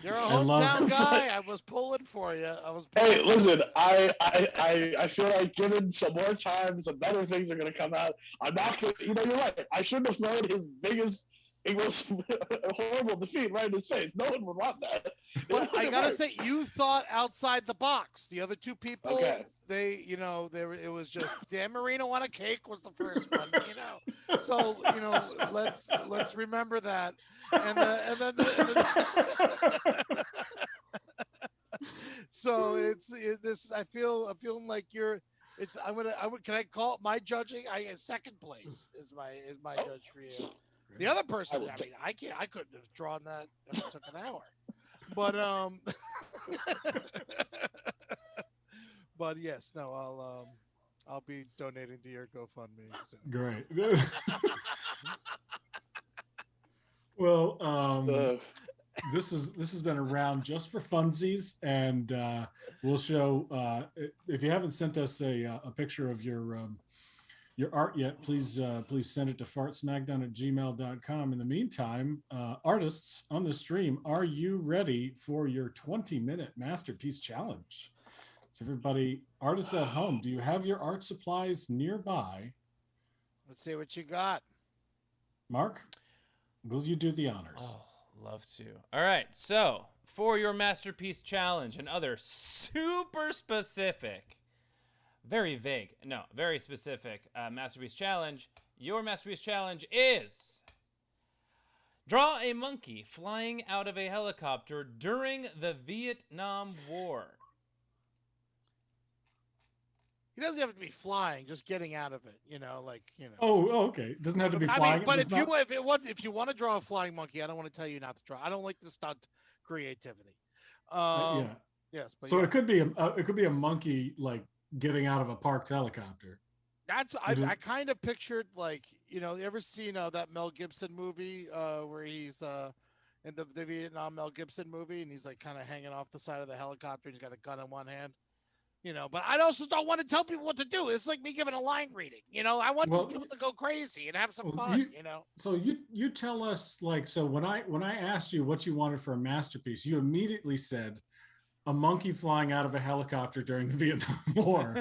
Speaker 5: hometown guy. I was pulling for you.
Speaker 3: Hey, listen, I feel like given some more time, some better things are going to come out. I'm not going to, you're right. I shouldn't have thrown his biggest it was a horrible defeat right in his face. No one would want that.
Speaker 5: But I gotta say, you thought outside the box. The other two people,
Speaker 3: Okay.
Speaker 5: it was just Dan Marino on a cake was the first one, So let's remember that, and then so this. I'm feeling like you're. It's. Can I call it my judging? Second place is my judge for you. The other person, I can't. I couldn't have drawn that. It took an hour. But but yes, no, I'll be donating to your GoFundMe soon.
Speaker 4: Great. Well, this has been around just for funsies, and we'll show. If you haven't sent us a picture of your art yet, please send it to fartsmackdown@gmail.com. In the meantime, artists on the stream, are you ready for your 20-minute masterpiece challenge? It's everybody, artists at home, do you have your art supplies nearby?
Speaker 5: Let's see what you got.
Speaker 4: Mark, will you do the honors?
Speaker 2: Oh, love to. All right, so for your masterpiece challenge and other super specific, very vague, no, very specific masterpiece challenge, your masterpiece challenge is draw a monkey flying out of a helicopter during the Vietnam War.
Speaker 5: He doesn't have to be flying, just getting out of it,
Speaker 4: Oh, okay. It doesn't have to be flying.
Speaker 5: But if you want to draw a flying monkey, I don't want to tell you not to draw. I don't like the stunt creativity.
Speaker 4: Yeah.
Speaker 5: Yes, but
Speaker 4: so it could be a monkey like getting out of a parked helicopter.
Speaker 5: I kind of pictured you ever seen that Mel Gibson movie where he's in the Vietnam Mel Gibson movie and he's like kind of hanging off the side of the helicopter and he's got a gun in one hand. But I also don't want to tell people what to do. It's like me giving a line reading. I want people to go crazy and have some fun.
Speaker 4: So you tell us so when I asked you what you wanted for a masterpiece, you immediately said a monkey flying out of a helicopter during the Vietnam War.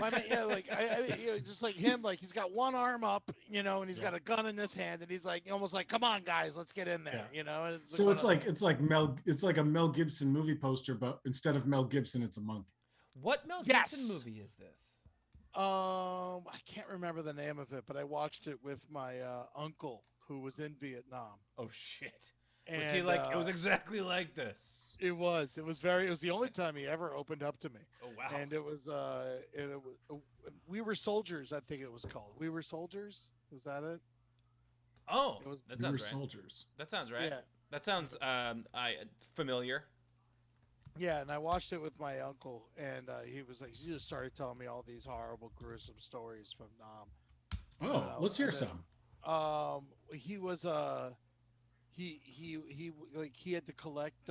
Speaker 5: Just like him, like he's got one arm up, and he's got a gun in his hand, and he's like almost like, "Come on, guys, let's get in there," And
Speaker 4: it's like a Mel Gibson movie poster, but instead of Mel Gibson, it's a monkey.
Speaker 2: What Mel Gibson movie is this?
Speaker 5: I can't remember the name of it, but I watched it with my uncle who was in Vietnam.
Speaker 2: Oh shit! Was he like? It was exactly like this.
Speaker 5: It was. It was the only time he ever opened up to me.
Speaker 2: Oh wow!
Speaker 5: And it was. We Were Soldiers. I think it was called. We Were Soldiers. Was that it?
Speaker 2: Oh, that sounds right.
Speaker 4: Soldiers.
Speaker 2: That sounds right.
Speaker 5: Yeah.
Speaker 2: That sounds familiar.
Speaker 5: Yeah, and I watched it with my uncle, and he just started telling me all these horrible, gruesome stories from Nam.
Speaker 4: Oh, let's hear some.
Speaker 5: He was he had to collect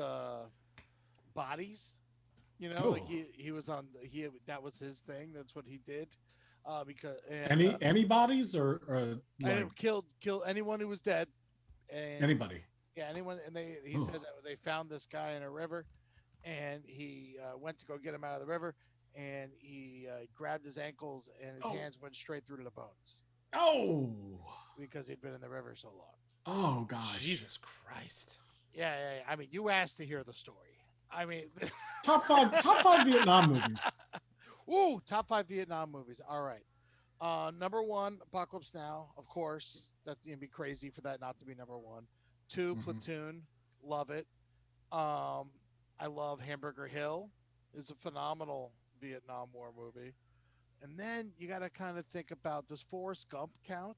Speaker 5: bodies. He was on that was his thing. That's what he did. Because
Speaker 4: any bodies or
Speaker 5: and kill anyone who was dead. And
Speaker 4: anybody.
Speaker 5: Yeah, anyone. And he said that they found this guy in a river. And he went to go get him out of the river, and he grabbed his ankles, and his hands went straight through to the bones.
Speaker 4: Oh!
Speaker 5: Because he'd been in the river so long.
Speaker 4: Oh, gosh.
Speaker 2: Jesus Christ.
Speaker 5: Yeah. I mean, you asked to hear the story. I mean...
Speaker 4: top five Vietnam movies.
Speaker 5: Ooh, top 5 Vietnam movies. All right. Number 1, Apocalypse Now, of course. That's going to be crazy for that not to be number 1. 2, Platoon. Love it. I love Hamburger Hill. It's a phenomenal Vietnam War movie. And then you got to kind of think about, does Forrest Gump count?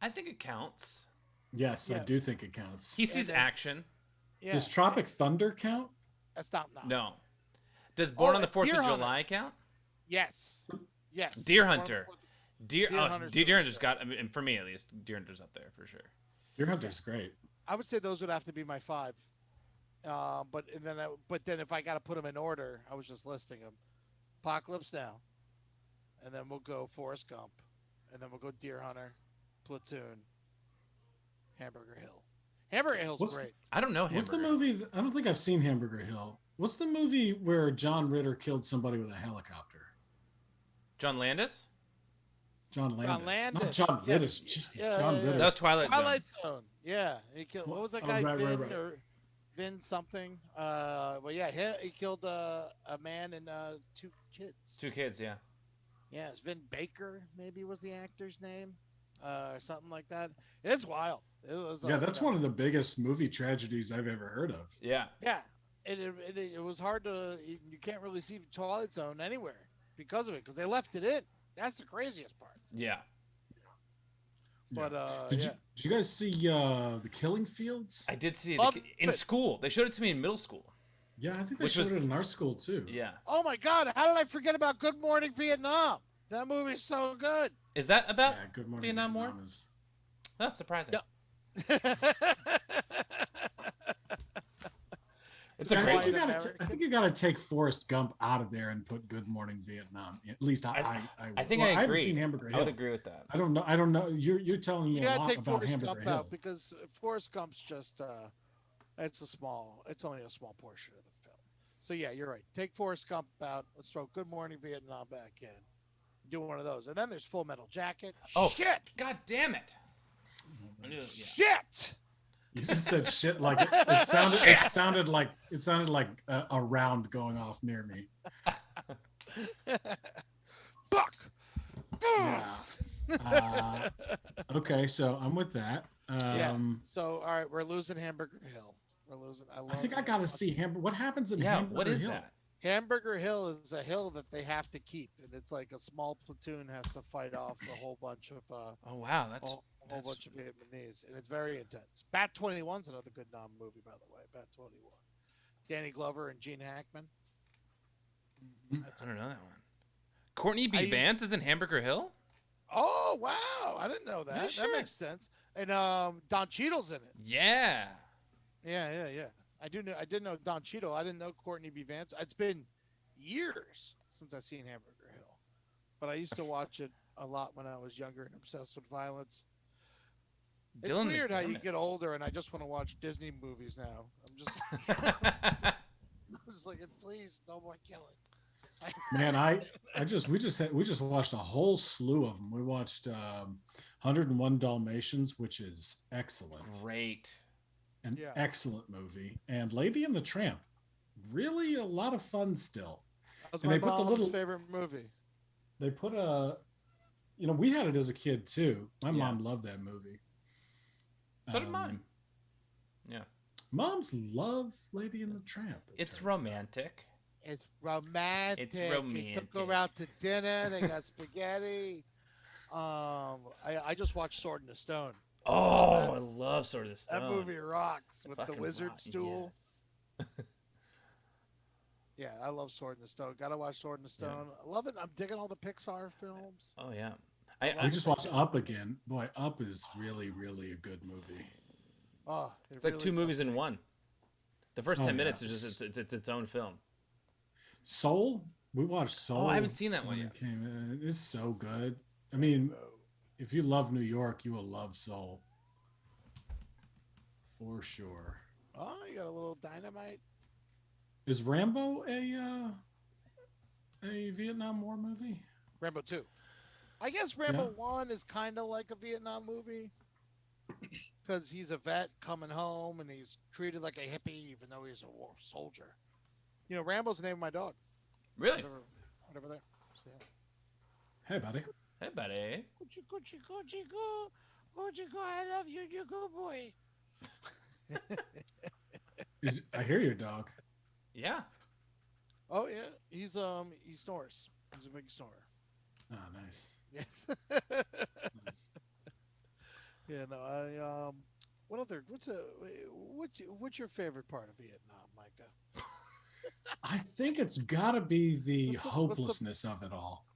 Speaker 2: I think it counts.
Speaker 4: Yes, yeah. I do think it counts.
Speaker 2: He sees action.
Speaker 5: Yeah.
Speaker 4: Does Tropic Thunder count?
Speaker 5: That's not.
Speaker 2: No. Does Born on the 4th of July count?
Speaker 5: Yes.
Speaker 2: Deer Hunter. Deer Hunter's got, I mean, for me at least, Deer Hunter's up there for sure.
Speaker 4: Deer Hunter's great.
Speaker 5: I would say those would have to be my 5. But then if I got to put them in order, I was just listing them. Apocalypse Now, and then we'll go Forrest Gump, and then we'll go Deer Hunter, Platoon, Hamburger Hill. Hamburger Hill's great.
Speaker 2: I don't know Hamburger.
Speaker 4: What's the movie? I don't think I've seen Hamburger Hill. What's the movie where John Ritter killed somebody with a helicopter?
Speaker 2: John Landis?
Speaker 4: John Landis. Not
Speaker 5: Landis.
Speaker 4: John
Speaker 5: Yes.
Speaker 4: Rittis. Jesus,
Speaker 5: Yeah,
Speaker 4: John
Speaker 5: yeah,
Speaker 4: Rittis.
Speaker 2: That was Twilight Zone.
Speaker 5: Twilight Zone. Yeah, he killed. What was that
Speaker 4: Oh,
Speaker 5: guy?
Speaker 4: right,
Speaker 5: Vin
Speaker 4: right.
Speaker 5: or Vin something? Well, yeah, he killed a man and two kids.
Speaker 2: Two kids, yeah.
Speaker 5: Yeah, it's Vin Baker. Maybe was the actor's name, or something like that. It's wild. It was.
Speaker 4: Yeah, that's one of the biggest movie tragedies I've ever heard of.
Speaker 2: Yeah.
Speaker 5: Yeah, it was hard to. You can't really see Twilight Zone anywhere because of it, because they left it in. That's the craziest part.
Speaker 2: Yeah.
Speaker 5: But
Speaker 4: did you guys see The Killing Fields?
Speaker 2: I did see
Speaker 5: Love
Speaker 2: it in
Speaker 5: it.
Speaker 2: school. They showed it to me in middle school.
Speaker 4: Yeah, I think they
Speaker 2: Which
Speaker 4: showed
Speaker 2: was-
Speaker 4: it in our school too.
Speaker 2: Yeah.
Speaker 5: Oh my God! How did I forget about Good Morning Vietnam? That movie's so good.
Speaker 2: Is that about
Speaker 4: Yeah, Good Morning
Speaker 2: Vietnam War?
Speaker 4: is-
Speaker 2: That's surprising.
Speaker 5: Yeah.
Speaker 2: It's a
Speaker 4: I
Speaker 2: great
Speaker 4: think,
Speaker 5: American.
Speaker 4: I think you got to take Forrest Gump out of there and put Good Morning Vietnam. At least I
Speaker 2: think
Speaker 4: well,
Speaker 2: I
Speaker 4: haven't
Speaker 2: agree.
Speaker 4: seen Hamburger
Speaker 2: I
Speaker 4: Hill.
Speaker 2: would agree with that.
Speaker 4: I don't know. You're telling me
Speaker 5: You
Speaker 4: a
Speaker 5: gotta
Speaker 4: lot
Speaker 5: take
Speaker 4: about
Speaker 5: Forrest
Speaker 4: Hamburger
Speaker 5: Gump
Speaker 4: Hill.
Speaker 5: out, because Forrest Gump's just it's only a small portion of the film. So yeah, you're right. Take Forrest Gump out. Let's throw Good Morning Vietnam back in. Do one of those, and then there's Full Metal Jacket.
Speaker 2: Oh
Speaker 5: Shit!
Speaker 2: God damn it! I knew- yeah.
Speaker 5: Shit!
Speaker 4: You just said shit like it sounded like a round going off near me.
Speaker 5: Fuck!
Speaker 4: Yeah. Okay, so I'm with that.
Speaker 5: Yeah. So all right, we're losing Hamburger Hill. We're losing.
Speaker 4: I think I got to see Hamburger. What happens in
Speaker 2: Yeah.
Speaker 4: Hamburger
Speaker 2: What is
Speaker 4: Hill?
Speaker 2: that?
Speaker 5: Hamburger Hill is a hill that they have to keep, and it's like a small platoon has to fight off a whole bunch of
Speaker 2: Oh wow,
Speaker 5: a
Speaker 2: that's
Speaker 5: whole bunch of Vietnamese, and it's very intense. Bat 21's another good movie, by the way. Bat 21, Danny Glover and Gene Hackman.
Speaker 2: I don't know that one. Courtney B.
Speaker 5: I-
Speaker 2: Vance is in Hamburger Hill.
Speaker 5: Oh wow, I didn't know
Speaker 2: Are you
Speaker 5: that. That
Speaker 2: sure?
Speaker 5: makes sense. And Don Cheadle's in it.
Speaker 2: Yeah.
Speaker 5: Yeah. I didn't know Don Cheadle. I didn't know Courtney B. Vance. It's been years since I've seen Hamburger Hill, but I used to watch it a lot when I was younger and obsessed with violence. It's
Speaker 2: Dylan
Speaker 5: weird how you
Speaker 2: McDermott.
Speaker 5: get older and I just want to watch Disney movies now. I'm just, just like, please, no more killing.
Speaker 4: Man, we just watched a whole slew of them. We watched 101 Dalmatians, which is excellent.
Speaker 2: Great.
Speaker 4: An
Speaker 5: Yeah.
Speaker 4: excellent movie. And Lady and the Tramp, really a lot of fun still.
Speaker 5: That's
Speaker 4: And
Speaker 5: my
Speaker 4: they put the
Speaker 5: mom's
Speaker 4: little-
Speaker 5: favorite movie.
Speaker 4: They put we had it as a kid too. My
Speaker 2: Yeah.
Speaker 4: mom loved that movie.
Speaker 2: So did mine. Yeah.
Speaker 4: Moms love Lady and the Tramp. it
Speaker 2: It's
Speaker 4: turns out.
Speaker 2: romantic.
Speaker 5: It's romantic. He took
Speaker 2: romantic.
Speaker 5: her out to dinner. They got spaghetti. I just watched Sword in the Stone.
Speaker 2: Oh, I love Sword of the Stone.
Speaker 5: That movie rocks with the
Speaker 2: Fucking
Speaker 5: wizard
Speaker 2: rock-
Speaker 5: stool.
Speaker 2: yes.
Speaker 5: Yeah, I love Sword in the Stone. Gotta watch Sword in the Stone. I love it. I'm digging all the Pixar films.
Speaker 2: Oh yeah.
Speaker 4: We just watched Up again. Boy, Up is really, really a good movie.
Speaker 5: Oh,
Speaker 2: It's like two movies in one. The first
Speaker 4: Oh,
Speaker 2: 10
Speaker 4: yeah.
Speaker 2: minutes is just it's its own film.
Speaker 4: Soul, we watched Soul.
Speaker 2: Oh, I haven't seen that one
Speaker 4: when
Speaker 2: yet.
Speaker 4: it came in. It's so good. I mean, if you love New York, you will love Soul. For sure.
Speaker 5: Oh, you got a little dynamite.
Speaker 4: Is Rambo a Vietnam War movie?
Speaker 5: Rambo 2. I guess Rambo 1 is kind of like a Vietnam movie because he's a vet coming home and he's treated like a hippie even though he's a war soldier. You know, Rambo's the name of my dog.
Speaker 2: Really?
Speaker 5: Right over there. So, yeah.
Speaker 4: Hey, buddy.
Speaker 2: Hey, buddy.
Speaker 5: Gucci, Gucci, Gucci, go. Gucci, go. I love you, you good boy.
Speaker 4: I hear your dog.
Speaker 2: Yeah.
Speaker 5: Oh yeah, he snores. He's a big snorer.
Speaker 4: Oh, nice.
Speaker 5: Yes.
Speaker 4: Nice.
Speaker 5: Yeah. No. What's your favorite part of Vietnam, Micah?
Speaker 4: I think it's got to be the
Speaker 5: What's the-
Speaker 4: hopelessness of it all.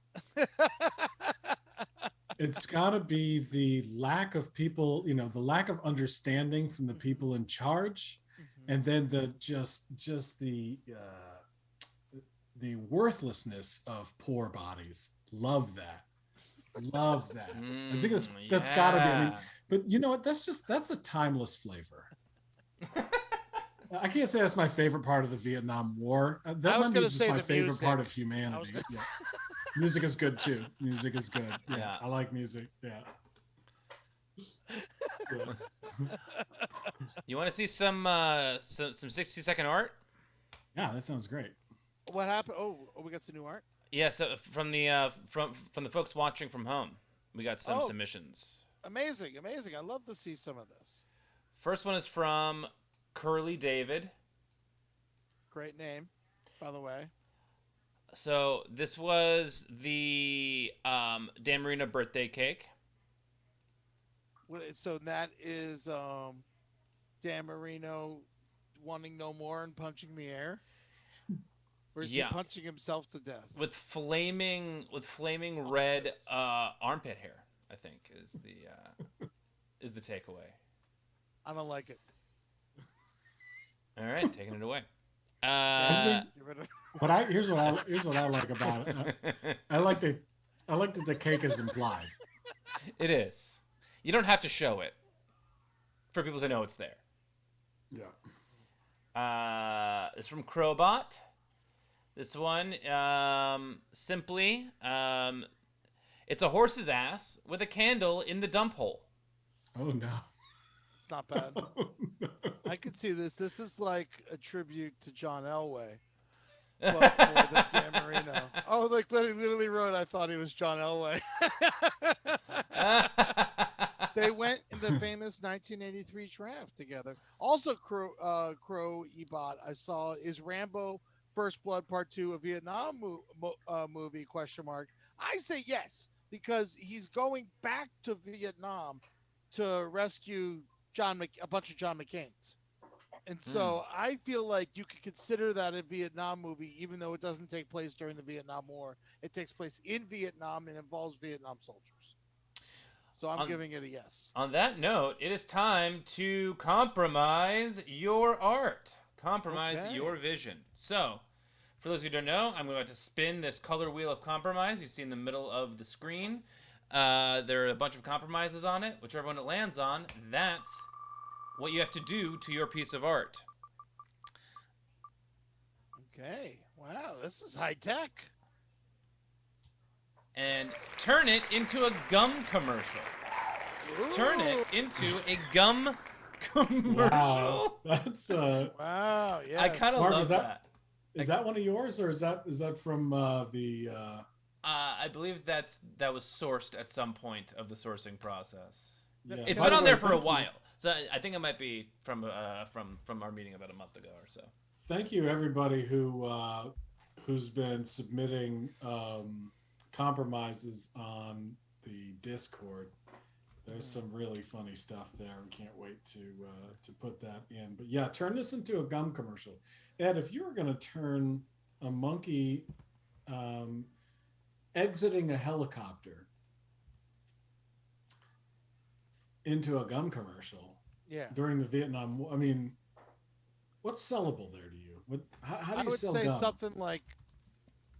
Speaker 4: It's got to be the lack of people, the lack of understanding from the people in charge, and then the just the worthlessness of poor bodies. Love that. I think that's got to be. I mean,
Speaker 2: yeah.
Speaker 4: but you know what? That's a timeless flavor. I can't say that's my favorite part of the Vietnam War. That
Speaker 5: I was
Speaker 4: might be
Speaker 5: gonna
Speaker 4: just
Speaker 5: say
Speaker 4: my
Speaker 5: the
Speaker 4: favorite
Speaker 5: music.
Speaker 4: part of
Speaker 5: I was
Speaker 4: humanity.
Speaker 5: gonna
Speaker 4: Yeah. Music is good too. Music is good. Yeah,
Speaker 2: Yeah.
Speaker 4: I like music. Yeah. Yeah.
Speaker 2: You want to see some 60-second art?
Speaker 4: Yeah, that sounds great.
Speaker 5: What happened? Oh, we got some new art.
Speaker 2: Yeah, so from the folks watching from home, we got some
Speaker 5: Oh.
Speaker 2: submissions.
Speaker 5: Amazing. I'd love to see some of this.
Speaker 2: First one is from Curly David.
Speaker 5: Great name, by the way.
Speaker 2: So this was the Dan Marino birthday cake.
Speaker 5: So that is Dan Marino wanting no more and punching the air, or is he punching himself to death
Speaker 2: with flaming red armpit hair? I think is the takeaway.
Speaker 5: I don't like it.
Speaker 2: All right, taking it away.
Speaker 4: Here's what I like about it. I like that the cake is implied.
Speaker 2: It is. You don't have to show it for people to know it's there.
Speaker 4: Yeah.
Speaker 2: It's from Crowbot. This one, simply, it's a horse's ass with a candle in the dump hole.
Speaker 4: Oh no.
Speaker 5: It's not bad.
Speaker 4: Oh, no.
Speaker 5: I could see this. This is like a tribute to John Elway, but more than Dan Marino. Oh, like literally wrote, I thought he was John Elway. They went in the famous 1983 draft together. Also, Crow Ebot, I saw, is Rambo First Blood Part 2 a Vietnam movie, question mark. I say yes, because he's going back to Vietnam to rescue a bunch of John McCain's. And so I feel like you could consider that a Vietnam movie, even though it doesn't take place during the Vietnam War. It takes place in Vietnam and involves Vietnam soldiers. So I'm giving it a yes.
Speaker 2: On that note, it is time to compromise your art. Compromise your vision. So, for those who don't know, I'm about to spin this color wheel of compromise you see in the middle of the screen. There are a bunch of compromises on it. Whichever one it lands on, that's what you have to do to your piece of art.
Speaker 5: Okay. Wow, this is high tech.
Speaker 2: And turn it into a gum commercial.
Speaker 5: Ooh.
Speaker 2: Turn it into a gum commercial.
Speaker 4: Wow, that's
Speaker 5: wow. Yeah.
Speaker 2: I kind of love that.
Speaker 4: Is that one of yours, or is that from the?
Speaker 2: I believe that was sourced at some point of the sourcing process.
Speaker 4: Yeah.
Speaker 2: It's been on there for a while, so I think it might be from our meeting about a month ago or so.
Speaker 4: Thank you, everybody who's been submitting compromises on the Discord. There's some really funny stuff there. We can't wait to put that in. But yeah, turn this into a gum commercial. Ed, if you were going to turn a monkey exiting a helicopter into a gum commercial during the Vietnam War, I mean, what's sellable there to you? How do you sell gum? I would say
Speaker 5: something like,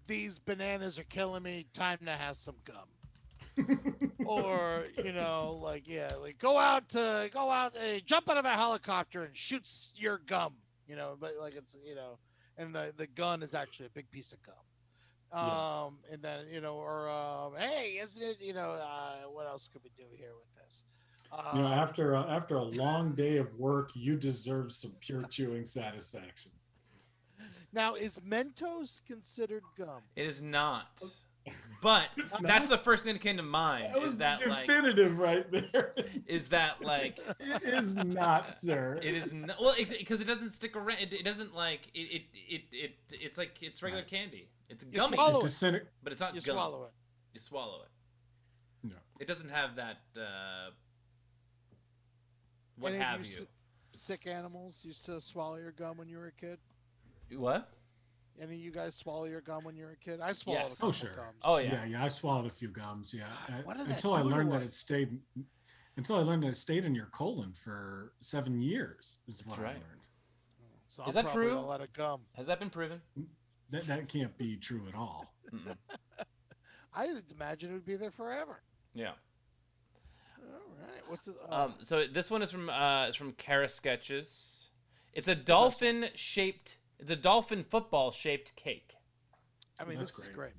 Speaker 5: "These bananas are killing me. Time to have some gum." Or like go out, jump out of a helicopter and shoot your gum. But like it's and the gun is actually a big piece of gum. And then hey, isn't it what else could we do here with this?
Speaker 4: After a long day of work, you deserve some pure chewing satisfaction.
Speaker 5: Now, is Mentos considered gum?
Speaker 2: It is not. But that's the first thing that came to mind.
Speaker 4: That was
Speaker 2: is that
Speaker 4: definitive right there?
Speaker 2: Is that like
Speaker 4: it is not, sir?
Speaker 2: It is not. Well, because it doesn't stick around. It doesn't like it's like it's regular candy. It's gummy, but it's not
Speaker 5: you
Speaker 2: gum.
Speaker 5: Swallow it.
Speaker 2: You swallow it.
Speaker 4: No,
Speaker 2: it doesn't have that. What
Speaker 5: Any
Speaker 2: have
Speaker 5: of
Speaker 2: you?
Speaker 5: Sick animals used to swallow your gum when you were a kid.
Speaker 2: What?
Speaker 5: Any of you guys swallow your gum when you were a kid? I swallowed a
Speaker 2: couple
Speaker 5: gums.
Speaker 2: Oh yeah.
Speaker 4: Yeah. I swallowed a few gums. Yeah.
Speaker 5: What
Speaker 4: until I learned that it stayed. Until I learned that it stayed in your colon for 7 years. Is what I learned.
Speaker 5: So
Speaker 2: is that true?
Speaker 5: A lot of gum.
Speaker 2: Has that been proven?
Speaker 4: That can't be true at all.
Speaker 5: I would imagine it would be there forever.
Speaker 2: Yeah.
Speaker 5: All right. What's it?
Speaker 2: So this one is from Kara Sketches. It's a dolphin shaped. It's a dolphin football shaped cake.
Speaker 5: I mean,
Speaker 4: That's
Speaker 5: this is
Speaker 4: great.
Speaker 5: great.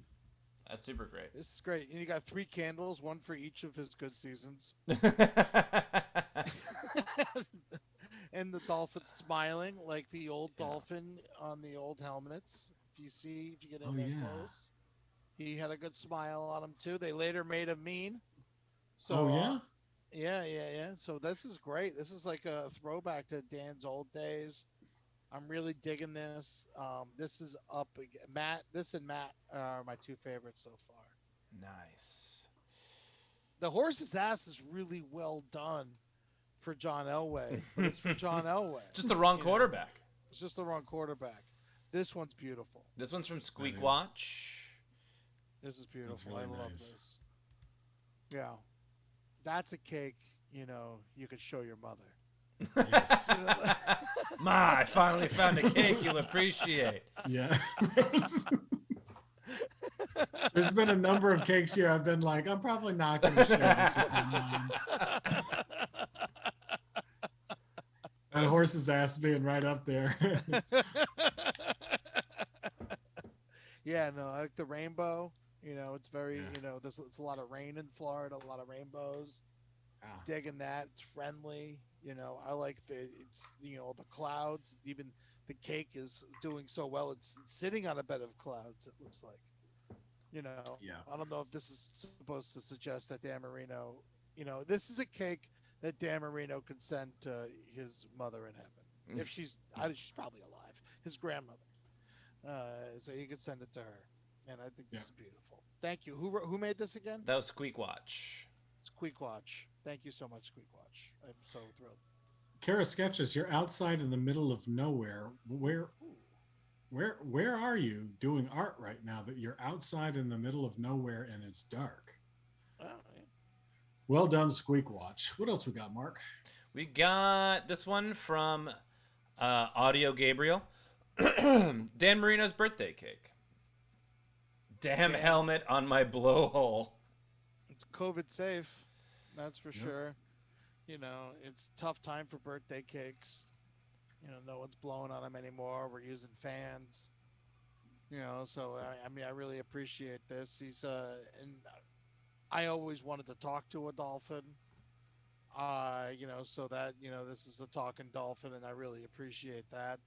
Speaker 2: That's super great.
Speaker 5: This is great. And you got 3 candles, one for each of his good seasons. And the dolphin smiling like the old dolphin on the old helmets. If you get in there close, he had a good smile on him too. They later made him mean. So, yeah. So this is great. This is like a throwback to Dan's old days. I'm really digging this. This is up again. This and Matt are my 2 favorites so far.
Speaker 2: Nice.
Speaker 5: The horse's ass is really well done for John Elway, but it's for John Elway.
Speaker 2: Just the wrong quarterback.
Speaker 5: It's just the wrong quarterback. This one's beautiful.
Speaker 2: This one's from Squeak Watch.
Speaker 5: This is beautiful.
Speaker 4: Really
Speaker 5: I love
Speaker 4: nice.
Speaker 5: this. Yeah. That's a cake, you could show your mother.
Speaker 4: Yes.
Speaker 2: Ma, I finally found a cake you'll appreciate.
Speaker 4: Yeah. There's been a number of cakes here I've been like, I'm probably not going to share this with my mom. And the horse's ass being right up there.
Speaker 5: Yeah, no, I like the rainbow. It's very, it's a lot of rain in Florida, a lot of rainbows. Digging that. It's friendly. I like the clouds. Even the cake is doing so well. It's sitting on a bed of clouds, it looks like. I don't know if this is supposed to suggest that Dan Marino, this is a cake that Dan Marino could send to his mother in heaven. If she's probably alive, his grandmother. So he could send it to her. And I think this is beautiful. Thank you. Who made this again?
Speaker 2: That was Squeak Watch.
Speaker 5: Squeak Watch. Thank you so much, Squeak Watch. I'm so thrilled.
Speaker 4: Kara Sketches, you're outside in the middle of nowhere. Where are you doing art right now that you're outside in the middle of nowhere and it's dark?
Speaker 5: Oh, yeah.
Speaker 4: Well done, Squeak Watch. What else we got, Mark?
Speaker 2: We got this one from Audio Gabriel. Dan Marino's birthday cake. Damn helmet on my blowhole.
Speaker 5: It's COVID safe. That's for sure. It's a tough time for birthday cakes. No one's blowing on them anymore. We're using fans. So I really appreciate this. He's and I always wanted to talk to a dolphin. So that this is a talking dolphin, and I really appreciate that.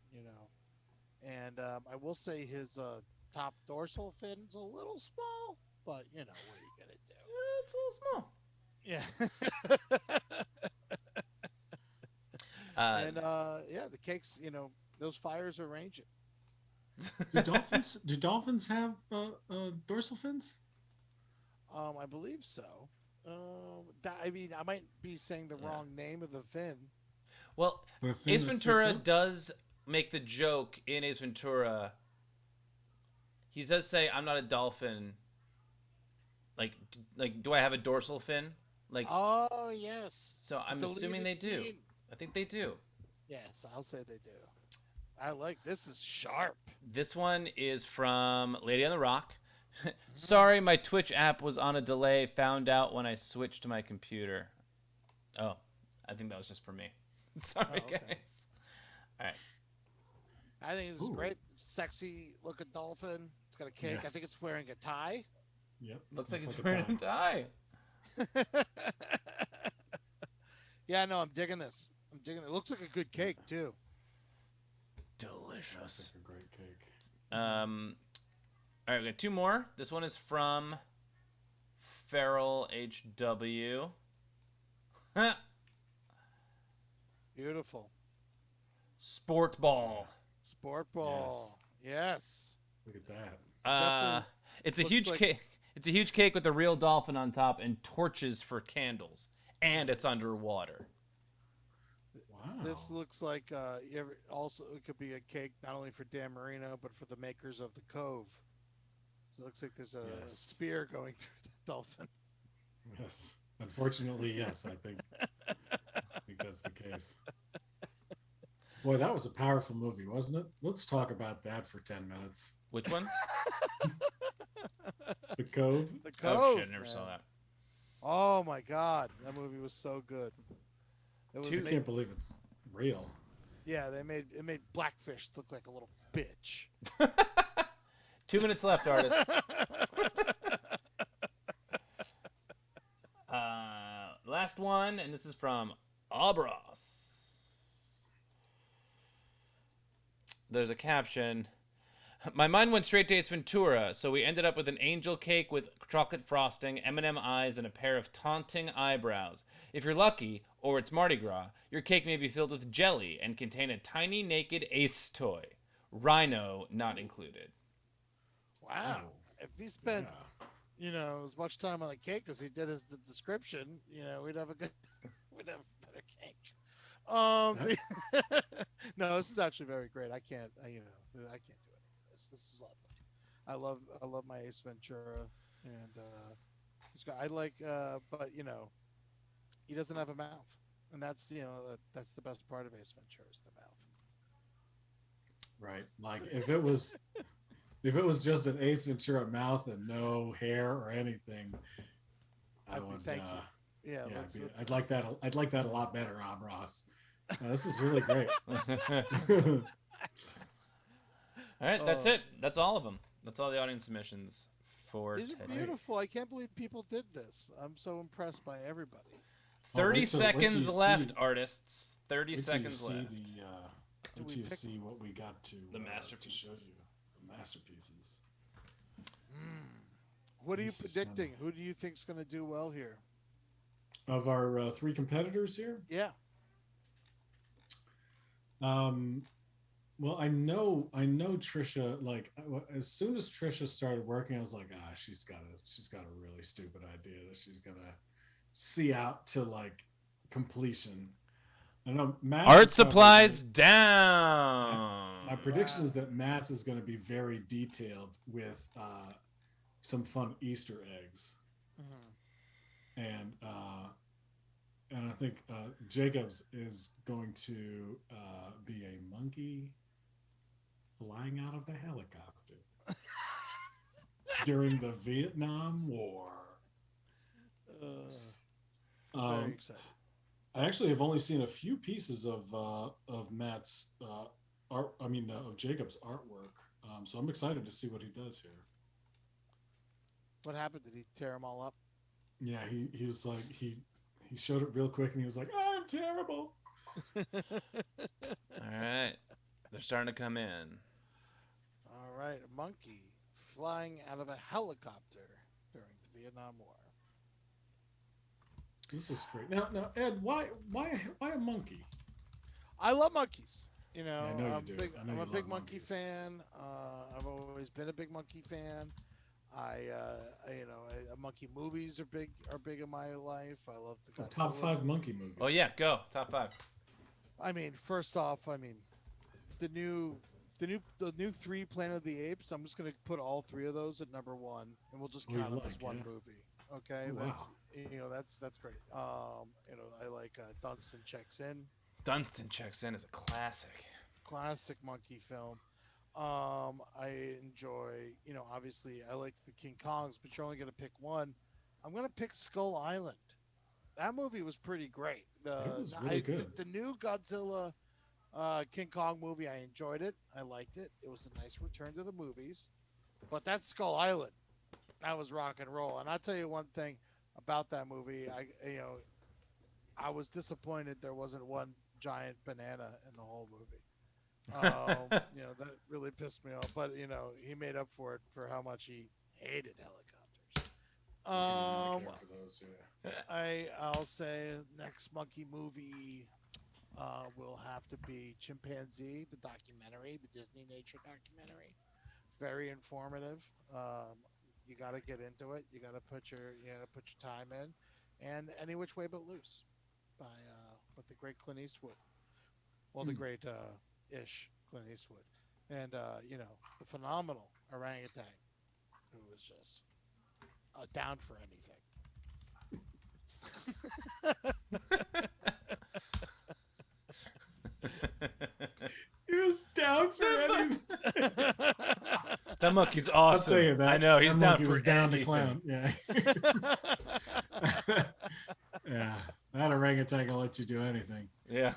Speaker 5: And I will say his top dorsal fin's a little small, but what are you gonna do?
Speaker 2: It's a little small.
Speaker 5: Yeah. And the cakes, those fires are ranging.
Speaker 4: Do dolphins have dorsal fins?
Speaker 5: I believe so. I might be saying the wrong name of the fin.
Speaker 2: Well, Ace Ventura does make the joke in Ace Ventura. He does say, "I'm not a dolphin." Like, do I have a dorsal fin? Like,
Speaker 5: oh yes.
Speaker 2: So I'm assuming they do. I think they do.
Speaker 5: Yes, I'll say they do. I like this. Is sharp.
Speaker 2: This one is from Lady on the Rock. Sorry, my Twitch app was on a delay. Found out when I switched to my computer. Oh, I think that was just for me. Sorry, guys. All right.
Speaker 5: I think this is great. Sexy looking dolphin. It's got a cake.
Speaker 4: Yes.
Speaker 5: I think it's wearing a tie.
Speaker 4: Yep.
Speaker 2: Looks like it's wearing a tie.
Speaker 5: Yeah, no, I'm digging this. It looks like a good cake too.
Speaker 2: Delicious.
Speaker 4: That's a great cake.
Speaker 2: All right, we got 2 more. This one is from Feral HW.
Speaker 5: Beautiful.
Speaker 2: Sport ball.
Speaker 5: Sport ball. Yes.
Speaker 4: Look at that.
Speaker 2: It's a
Speaker 5: looks
Speaker 2: huge
Speaker 5: like-
Speaker 2: cake. It's a huge cake with a real dolphin on top and torches for candles, and it's underwater.
Speaker 4: Wow.
Speaker 5: This looks like also it could be a cake not only for Dan Marino but for the makers of the Cove. So it looks like there's a spear going through the dolphin.
Speaker 4: Yes. Unfortunately, yes, I think that's the case. Boy, that was a powerful movie, wasn't it? Let's talk about that for 10 minutes.
Speaker 2: Which one?
Speaker 4: The Cove.
Speaker 5: The Cove.
Speaker 2: Oh shit, I never saw that.
Speaker 5: Oh my God, that movie was so good.
Speaker 4: I can't believe it's real.
Speaker 5: Yeah, it made Blackfish look like a little bitch.
Speaker 2: 2 minutes left, artist. Last one, and this is from Abras. There's a caption. My mind went straight to Ace Ventura, so we ended up with an angel cake with chocolate frosting, M&M eyes, and a pair of taunting eyebrows. If you're lucky, or it's Mardi Gras, your cake may be filled with jelly and contain a tiny naked ace toy. Rhino not included.
Speaker 5: Wow. If he spent, as much time on the cake as he did as the description, we'd have a better cake. No, this is actually very great. I can't do anything. This is lovely. I love my Ace Ventura, and but he doesn't have a mouth, and that's that's the best part of Ace Ventura is the mouth.
Speaker 4: Right. Like if it was just an Ace Ventura mouth and no hair or anything, I would
Speaker 5: thank you. Yeah,
Speaker 4: I'd like that. I'd like that a lot better, Ross. This is really great.
Speaker 2: All right, that's it. That's all of them. That's all the audience submissions for
Speaker 5: These
Speaker 2: today.
Speaker 5: are beautiful. I can't believe people did this. I'm so impressed by everybody.
Speaker 2: 30 seconds left, artists. 30 seconds left.
Speaker 4: Wait till you see what we got to
Speaker 2: the masterpieces.
Speaker 4: To show you. The masterpieces.
Speaker 5: What are you predicting? Who do you think's going to do well here?
Speaker 4: Of our 3 competitors here?
Speaker 5: Yeah.
Speaker 4: Well, I know Trisha. Like as soon as Trisha started working, I was like, she's got a really stupid idea that she's gonna see out to like completion. I know Matt.
Speaker 2: Art supplies down.
Speaker 4: My prediction is that Matt's is going to be very detailed with some fun Easter eggs, and I think Jacob's is going to be a monkey flying out of a helicopter during the Vietnam War.
Speaker 5: Very excited.
Speaker 4: I actually have only seen a few pieces of Matt's art. I mean, of Jacob's artwork. So I'm excited to see what he does here.
Speaker 5: What happened? Did he tear them all up?
Speaker 4: Yeah, he was like he showed it real quick and he was like, I'm terrible.
Speaker 2: All right, they're starting to come in.
Speaker 5: All right, a monkey flying out of a helicopter during the Vietnam War.
Speaker 4: This is great. Now, Ed, why a monkey?
Speaker 5: I love monkeys.
Speaker 4: I know you do.
Speaker 5: I'm a big monkey fan. I've always been a big monkey fan. Monkey movies are big in my life. I love the
Speaker 4: top 5 monkey movies.
Speaker 2: Oh yeah, go top 5.
Speaker 5: I mean, first off, the new 3 Planet of the Apes. I'm just gonna put all 3 of those at number 1, and we'll just count them as one movie. Okay, that's great. I like Dunstan Checks In.
Speaker 2: Dunstan Checks In is a classic.
Speaker 5: Classic monkey film. I enjoy, obviously I like the King Kongs, but you're only going to pick one. I'm going to pick Skull Island. That movie was pretty great.
Speaker 4: It was really good.
Speaker 5: The new Godzilla King Kong movie, I enjoyed it. I liked it. It was a nice return to the movies. But that Skull Island, that was rock and roll. And I'll tell you one thing about that movie. I was disappointed there wasn't one giant banana in the whole movie. That really pissed me off. But he made up for it for how much he hated helicopters.
Speaker 4: For those, yeah.
Speaker 5: I'll say next monkey movie will have to be Chimpanzee, the documentary, the Disney nature documentary. Very informative. You got to get into it. You got to put your time in. And Any Which Way But Loose with the great Clint Eastwood. Well, the great ish Clint Eastwood, and the phenomenal orangutan, who was just down for anything.
Speaker 4: He was down for anything.
Speaker 2: That monkey's awesome.
Speaker 4: I'll tell you that.
Speaker 2: I know he's
Speaker 4: that
Speaker 2: down for
Speaker 4: down
Speaker 2: anything.
Speaker 4: to clown. Yeah. Yeah. That orangutan can let you do anything.
Speaker 2: Yeah.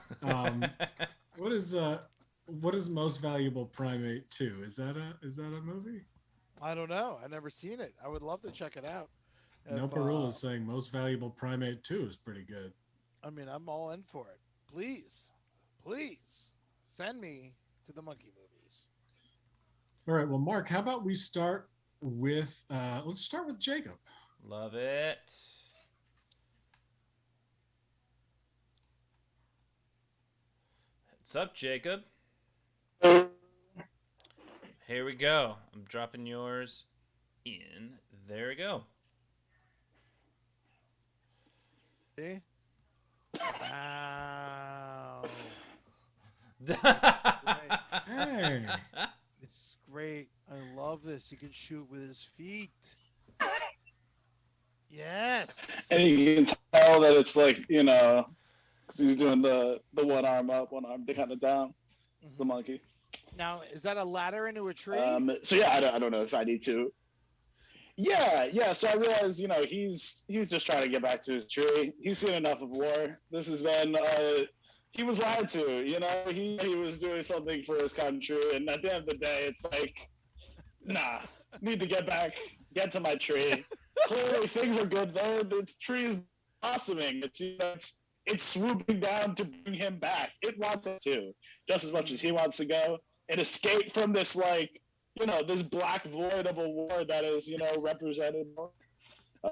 Speaker 4: What what is Most Valuable Primate 2? Is that a movie?
Speaker 5: I don't know. I never seen it. I would love to check it out.
Speaker 4: No
Speaker 5: If,
Speaker 4: Parole is saying Most Valuable Primate 2 is pretty good.
Speaker 5: I mean, I'm all in for it. Please send me to the monkey movies.
Speaker 4: All right. Well, Mark, how about we start with let's start with Jacob.
Speaker 2: Love it. What's up, Jacob? Here we go. I'm dropping yours in. There we go.
Speaker 5: See? Wow.
Speaker 4: Hey.
Speaker 5: It's great. I love this. He can shoot with his feet. Yes.
Speaker 3: And you can tell that it's like, you know, because he's doing the one arm up, one arm kind of down. The monkey.
Speaker 5: Now, is that a ladder into a tree?
Speaker 3: So yeah, I don't know if I need to. Yeah. So I realized, you know, he's just trying to get back to his tree. He's seen enough of war. This has been. He was lied to. You know, he was doing something for his country, and at the end of the day, it's like, nah. Need to get to my tree. Clearly, things are good there. The tree is blossoming. It's swooping down to bring him back. It wants it too, just as much as he wants to go and escape from this, like, you know, this black void of a war that is, you know, represented.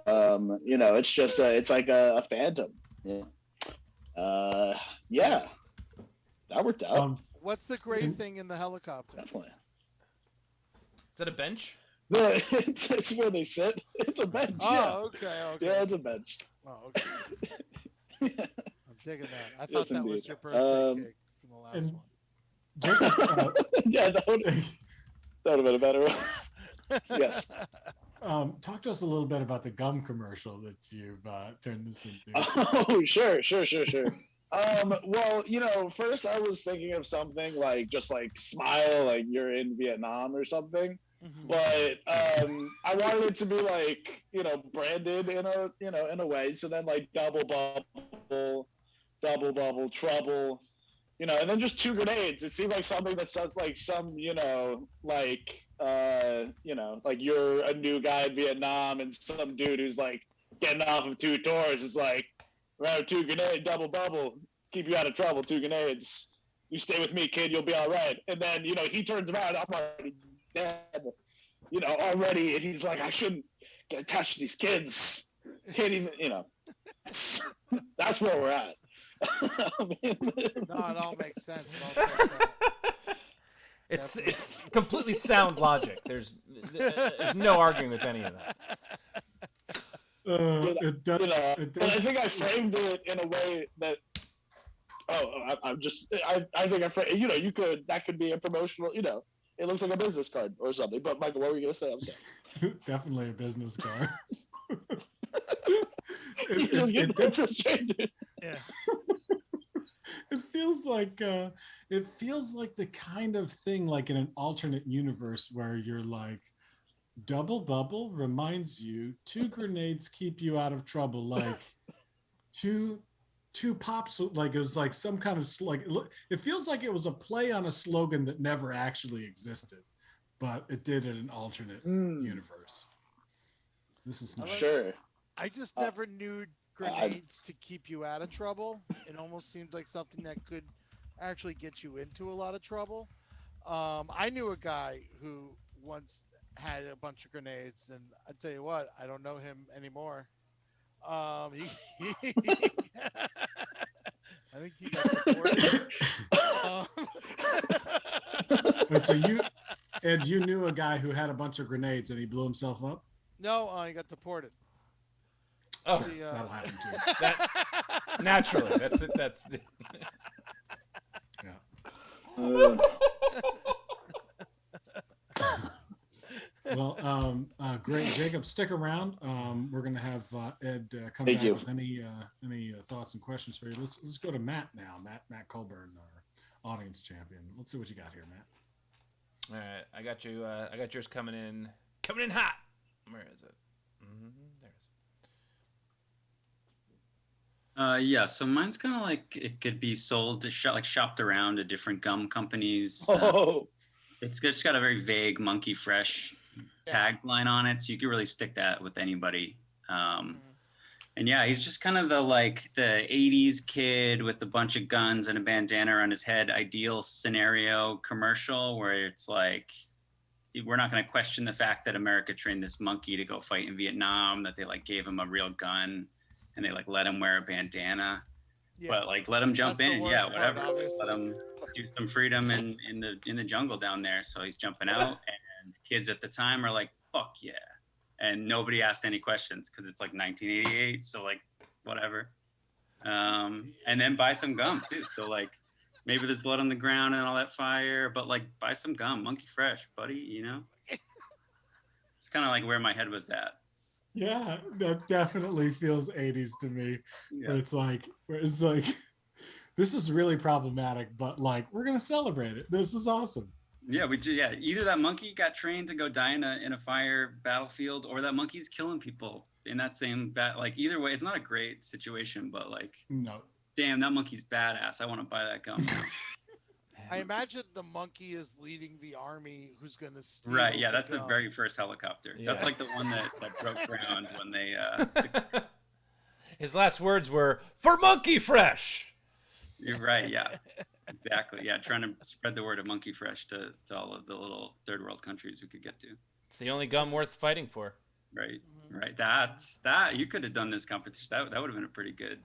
Speaker 3: You know, it's just it's like a phantom. Yeah, that worked out.
Speaker 5: What's the great thing in the helicopter?
Speaker 3: Definitely.
Speaker 2: Is that a bench?
Speaker 3: No, it's where they sit. It's a bench.
Speaker 5: Oh, okay.
Speaker 3: Yeah, it's a bench.
Speaker 5: Oh, okay. I'm digging that. I thought
Speaker 3: Yes,
Speaker 5: that was
Speaker 3: indeed.
Speaker 5: your birthday cake from the last one.
Speaker 4: Jacob,
Speaker 3: Yeah, that would have been a better one. Yes.
Speaker 4: talk to us a little bit about the gum commercial that you've turned this into.
Speaker 3: Oh, sure. Well, you know, first I was thinking of something like just like smile, like you're in Vietnam or something. But I wanted it to be like, you know, branded in a way. So then like double bubble, trouble, you know, and then just two grenades. It seemed like something that's like some, you know, like you're a new guy in Vietnam and some dude who's like getting off of two tours is like, right, two grenade, double bubble, keep you out of trouble, two grenades. You stay with me, kid, you'll be all right. And then, you know, he turns around, I'm already dead, you know, already, and he's like, I shouldn't get attached to these kids. Can't even, you know. That's where we're at.
Speaker 5: No, it all makes sense.
Speaker 2: It's completely sound logic. There's no arguing with any of that.
Speaker 4: It does.
Speaker 3: You know,
Speaker 4: It
Speaker 3: but I
Speaker 4: does.
Speaker 3: think I framed it in a way that. I think I framed. You know, that could be a promotional. You know, it looks like a business card or something. But Michael, what were you gonna say? I'm sorry.
Speaker 4: Definitely a business card.
Speaker 3: It's a stranger.
Speaker 5: Yeah.
Speaker 4: It feels like the kind of thing like in an alternate universe where you're like, double bubble reminds you two grenades keep you out of trouble, like two pops, like it was like some kind of like, it feels like it was a play on a slogan that never actually existed, but it did in an alternate universe. This is nice.
Speaker 3: Sure.
Speaker 5: I just never knew grenades to keep you out of trouble. It almost seemed like something that could actually get you into a lot of trouble. I knew a guy who once had a bunch of grenades, and I tell you what, I don't know him anymore. I think he got deported.
Speaker 4: Wait, so you knew a guy who had a bunch of grenades and he blew himself up?
Speaker 5: No, he got deported.
Speaker 2: Oh,
Speaker 4: that'll happen too.
Speaker 2: That, naturally, that's it. That's the...
Speaker 4: Yeah. Well, great, Jacob. Stick around. We're gonna have Ed come
Speaker 3: Thank
Speaker 4: back
Speaker 3: you.
Speaker 4: with any thoughts and questions for you. Let's go to Matt now. Matt Colburn, our audience champion. Let's see what you got here, Matt.
Speaker 2: All right, I got you. I got yours coming in hot. Where is it? There it is.
Speaker 1: Yeah, so mine's kind of like it could be sold to like shopped around to different gum companies.
Speaker 3: Oh,
Speaker 1: It's just got a very vague monkey fresh
Speaker 5: Yeah.
Speaker 1: tagline on it, so you could really stick that with anybody. Um,
Speaker 5: Mhm.
Speaker 1: and yeah, he's just kind of the 80s kid with a bunch of guns and a bandana around his head, ideal scenario commercial where it's like we're not going to question the fact that America trained this monkey to go fight in Vietnam, that they like gave him a real gun and they like let him wear a bandana,
Speaker 5: Yeah.
Speaker 1: but like let him jump
Speaker 5: That's the
Speaker 1: in, yeah,
Speaker 5: worst part,
Speaker 1: whatever. Let
Speaker 5: obviously.
Speaker 1: him do some freedom in the jungle down there. So he's jumping out, and kids at the time are like, "Fuck yeah!" And nobody asked any questions because it's like 1988, so like whatever. And then buy some gum too. So like maybe there's blood on the ground and all that fire, but like buy some gum, monkey fresh, buddy. You know, it's kind of like where my head was at.
Speaker 4: Yeah, that definitely feels 80s to me.
Speaker 1: Yeah.
Speaker 4: Where it's like, this is really problematic, but like we're gonna celebrate it. This is awesome.
Speaker 1: Yeah, yeah. Either that monkey got trained to go die in a fire battlefield, or that monkey's killing people in that same like either way, it's not a great situation, but like,
Speaker 4: No.
Speaker 1: damn, that monkey's badass. I want to buy that gum now.
Speaker 5: I imagine the monkey is leading the army who's going to steal.
Speaker 1: Right. Yeah,
Speaker 5: the
Speaker 1: that's the
Speaker 5: gum.
Speaker 1: very first helicopter. That's
Speaker 2: Yeah.
Speaker 1: like the one that broke ground when they
Speaker 2: His last words were "for monkey fresh."
Speaker 1: You're right. Yeah. Exactly. Yeah, trying to spread the word of monkey fresh to all of the little third world countries we could get to.
Speaker 2: It's the only gum worth fighting for.
Speaker 1: Right.
Speaker 5: Mhm.
Speaker 1: Right. That you could have done this competition. That would have been a pretty good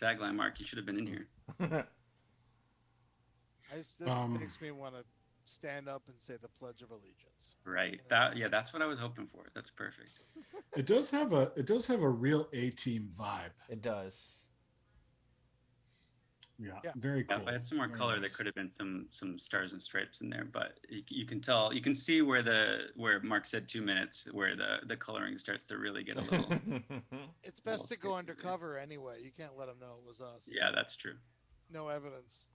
Speaker 1: tagline, Mark. You should have been in here.
Speaker 5: This makes me want to stand up and say the Pledge of Allegiance.
Speaker 1: Right. That's what I was hoping for. That's perfect.
Speaker 4: It does have a real A-team vibe.
Speaker 2: It does.
Speaker 4: Yeah, very
Speaker 1: Yeah,
Speaker 4: cool.
Speaker 1: if I had some more
Speaker 4: Very
Speaker 1: color,
Speaker 4: nice.
Speaker 1: there could have been some stars and stripes in there, but you can tell, you can see where Mark said 2 minutes, where the coloring starts to really get a little.
Speaker 5: It's best to go undercover anyway. You can't let them know it was us.
Speaker 1: Yeah, that's true.
Speaker 5: No evidence.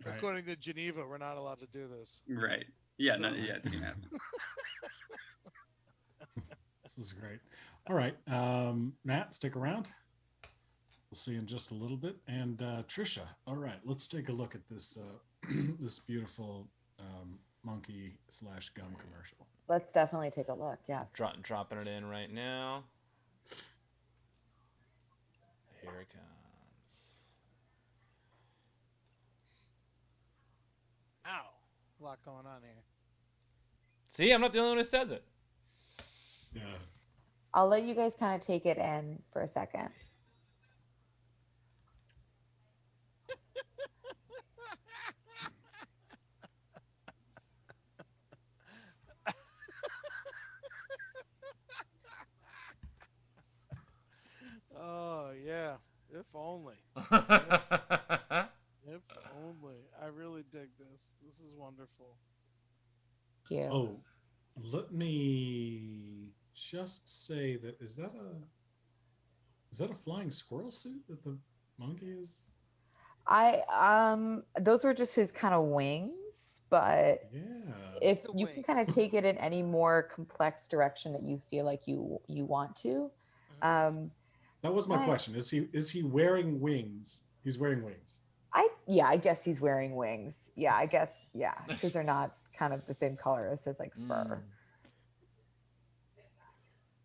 Speaker 4: Right.
Speaker 5: According to Geneva, we're not allowed to do this.
Speaker 1: Right. Yeah. No, yeah. It didn't happen.
Speaker 4: This is great. All right, Matt, stick around. We'll see you in just a little bit. And Trisha, all right, let's take a look at this this beautiful monkey / gum commercial.
Speaker 6: Let's definitely take a look. Yeah.
Speaker 2: Dropping it in right now. Here it comes.
Speaker 5: Ow. A lot going on here.
Speaker 2: See, I'm not the only one who says it.
Speaker 4: Yeah.
Speaker 6: I'll let you guys kind of take it in for a second.
Speaker 5: Oh, yeah. If only. If only. I really dig this. This is wonderful.
Speaker 6: Thank you.
Speaker 4: Oh, let me just say that is that a flying squirrel suit that the monkey is?
Speaker 6: Those were just his kind of wings, but
Speaker 4: Yeah.
Speaker 6: if
Speaker 5: The
Speaker 6: you can kind of
Speaker 5: wings.
Speaker 6: take it in any more complex direction that you feel like you want to.
Speaker 4: That was my
Speaker 6: I-
Speaker 4: question. Is he wearing wings? He's wearing wings.
Speaker 6: I guess he's wearing wings. Yeah, I guess, yeah, because they're not kind of the same color as his like fur.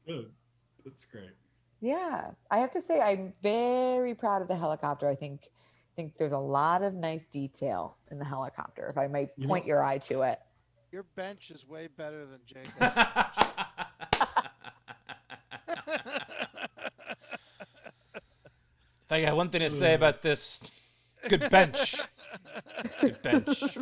Speaker 4: Good. That's great.
Speaker 6: Yeah, I have to say I'm very proud of the helicopter. I think there's a lot of nice detail in the helicopter. If I might
Speaker 4: You know-
Speaker 6: point your eye to it.
Speaker 5: Your bench is way better than Jacob's.
Speaker 2: If I got one thing to say about this, good bench. Good bench.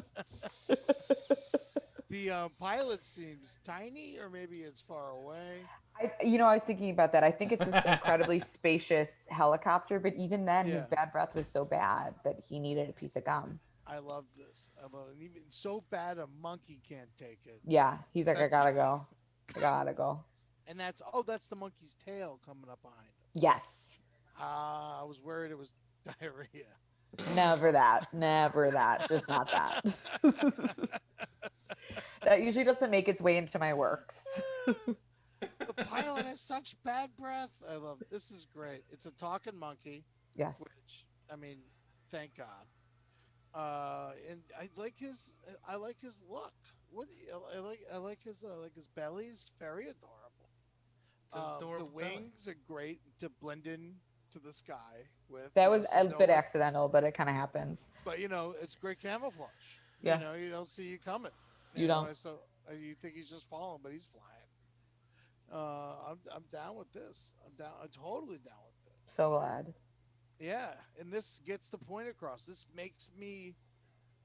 Speaker 5: The pilot seems tiny, or maybe it's far away.
Speaker 6: I was thinking about that. I think it's this incredibly spacious helicopter, but even then, his
Speaker 5: Yeah.
Speaker 6: bad breath was so bad that he needed a piece of gum.
Speaker 5: I love this. I love it. And even so bad a monkey can't take it.
Speaker 6: Yeah, he's like, I
Speaker 5: That's-
Speaker 6: gotta go. I gotta go.
Speaker 5: And that's the monkey's tail coming up behind him.
Speaker 6: Yes.
Speaker 5: I was worried it was diarrhea.
Speaker 6: Never that. Never that. Just not that. That usually doesn't make its way into my works.
Speaker 5: The pilot has such bad breath. I love it. This is great. It's a talking monkey.
Speaker 6: Yes.
Speaker 5: which I mean, thank God. And I like his look. What I like his belly's very adorable.
Speaker 2: It's an
Speaker 5: The
Speaker 2: adorable belly.
Speaker 5: wings are great to blend in to the sky with,
Speaker 6: That was
Speaker 5: so
Speaker 6: a
Speaker 5: no
Speaker 6: bit
Speaker 5: one.
Speaker 6: accidental, but it kind of happens.
Speaker 5: But it's great camouflage.
Speaker 6: Yeah.
Speaker 5: You don't see you coming.
Speaker 6: You don't.
Speaker 5: And so you think he's just falling, but he's flying. I'm down with this. I'm down. I'm totally down with it.
Speaker 6: So glad.
Speaker 5: Yeah, and this gets the point across. This makes me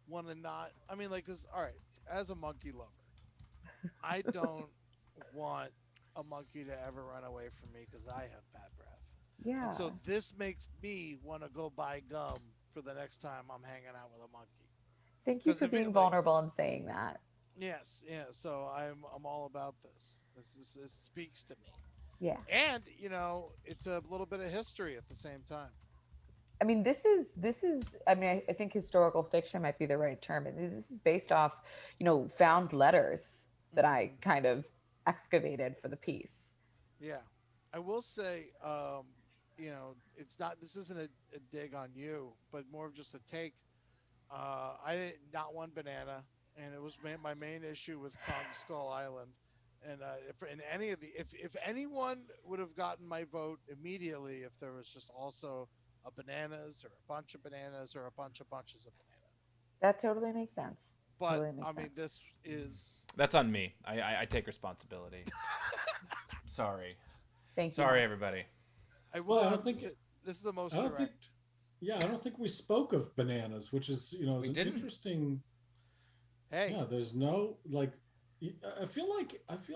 Speaker 5: want to not. I mean, like, cause all right, as a monkey lover, I don't want a monkey to ever run away from me because I have bad breath. And
Speaker 6: Yeah.
Speaker 5: so this makes me want to go buy gum for the next time I'm hanging out with a monkey.
Speaker 6: Thank you
Speaker 5: Because
Speaker 6: for
Speaker 5: if
Speaker 6: being
Speaker 5: it like,
Speaker 6: vulnerable and saying that.
Speaker 5: yes, yeah. So I'm all about this. This speaks to me,
Speaker 6: Yeah.
Speaker 5: and it's a little bit of history at the same time.
Speaker 6: I mean, this is. I mean, I think historical fiction might be the right term. This is based off, found letters that I
Speaker 5: Hmm.
Speaker 6: kind of excavated for the piece.
Speaker 5: Yeah, I will say, it's not. This isn't a dig on you, but more of just a take. I didn't not one banana, and it was my main issue with Kong Skull Island. And if in any of the if anyone would have gotten my vote immediately, if there was just also a bananas or a bunch of bananas or a bunch of bunches of banana.
Speaker 6: That totally makes sense.
Speaker 5: But
Speaker 6: Totally
Speaker 5: I
Speaker 6: makes
Speaker 5: mean,
Speaker 6: sense.
Speaker 5: this is.
Speaker 2: That's on me. I take responsibility. Sorry.
Speaker 6: Thank you,
Speaker 2: Sorry,
Speaker 6: Mark.
Speaker 2: everybody.
Speaker 5: I
Speaker 4: Well,
Speaker 5: will have to say this is the
Speaker 4: I
Speaker 5: most
Speaker 4: don't think,
Speaker 5: direct.
Speaker 4: yeah, I don't think we spoke of bananas, which is, is
Speaker 2: We
Speaker 4: an
Speaker 2: didn't.
Speaker 4: interesting.
Speaker 5: Hey,
Speaker 4: Yeah, there's no like. I feel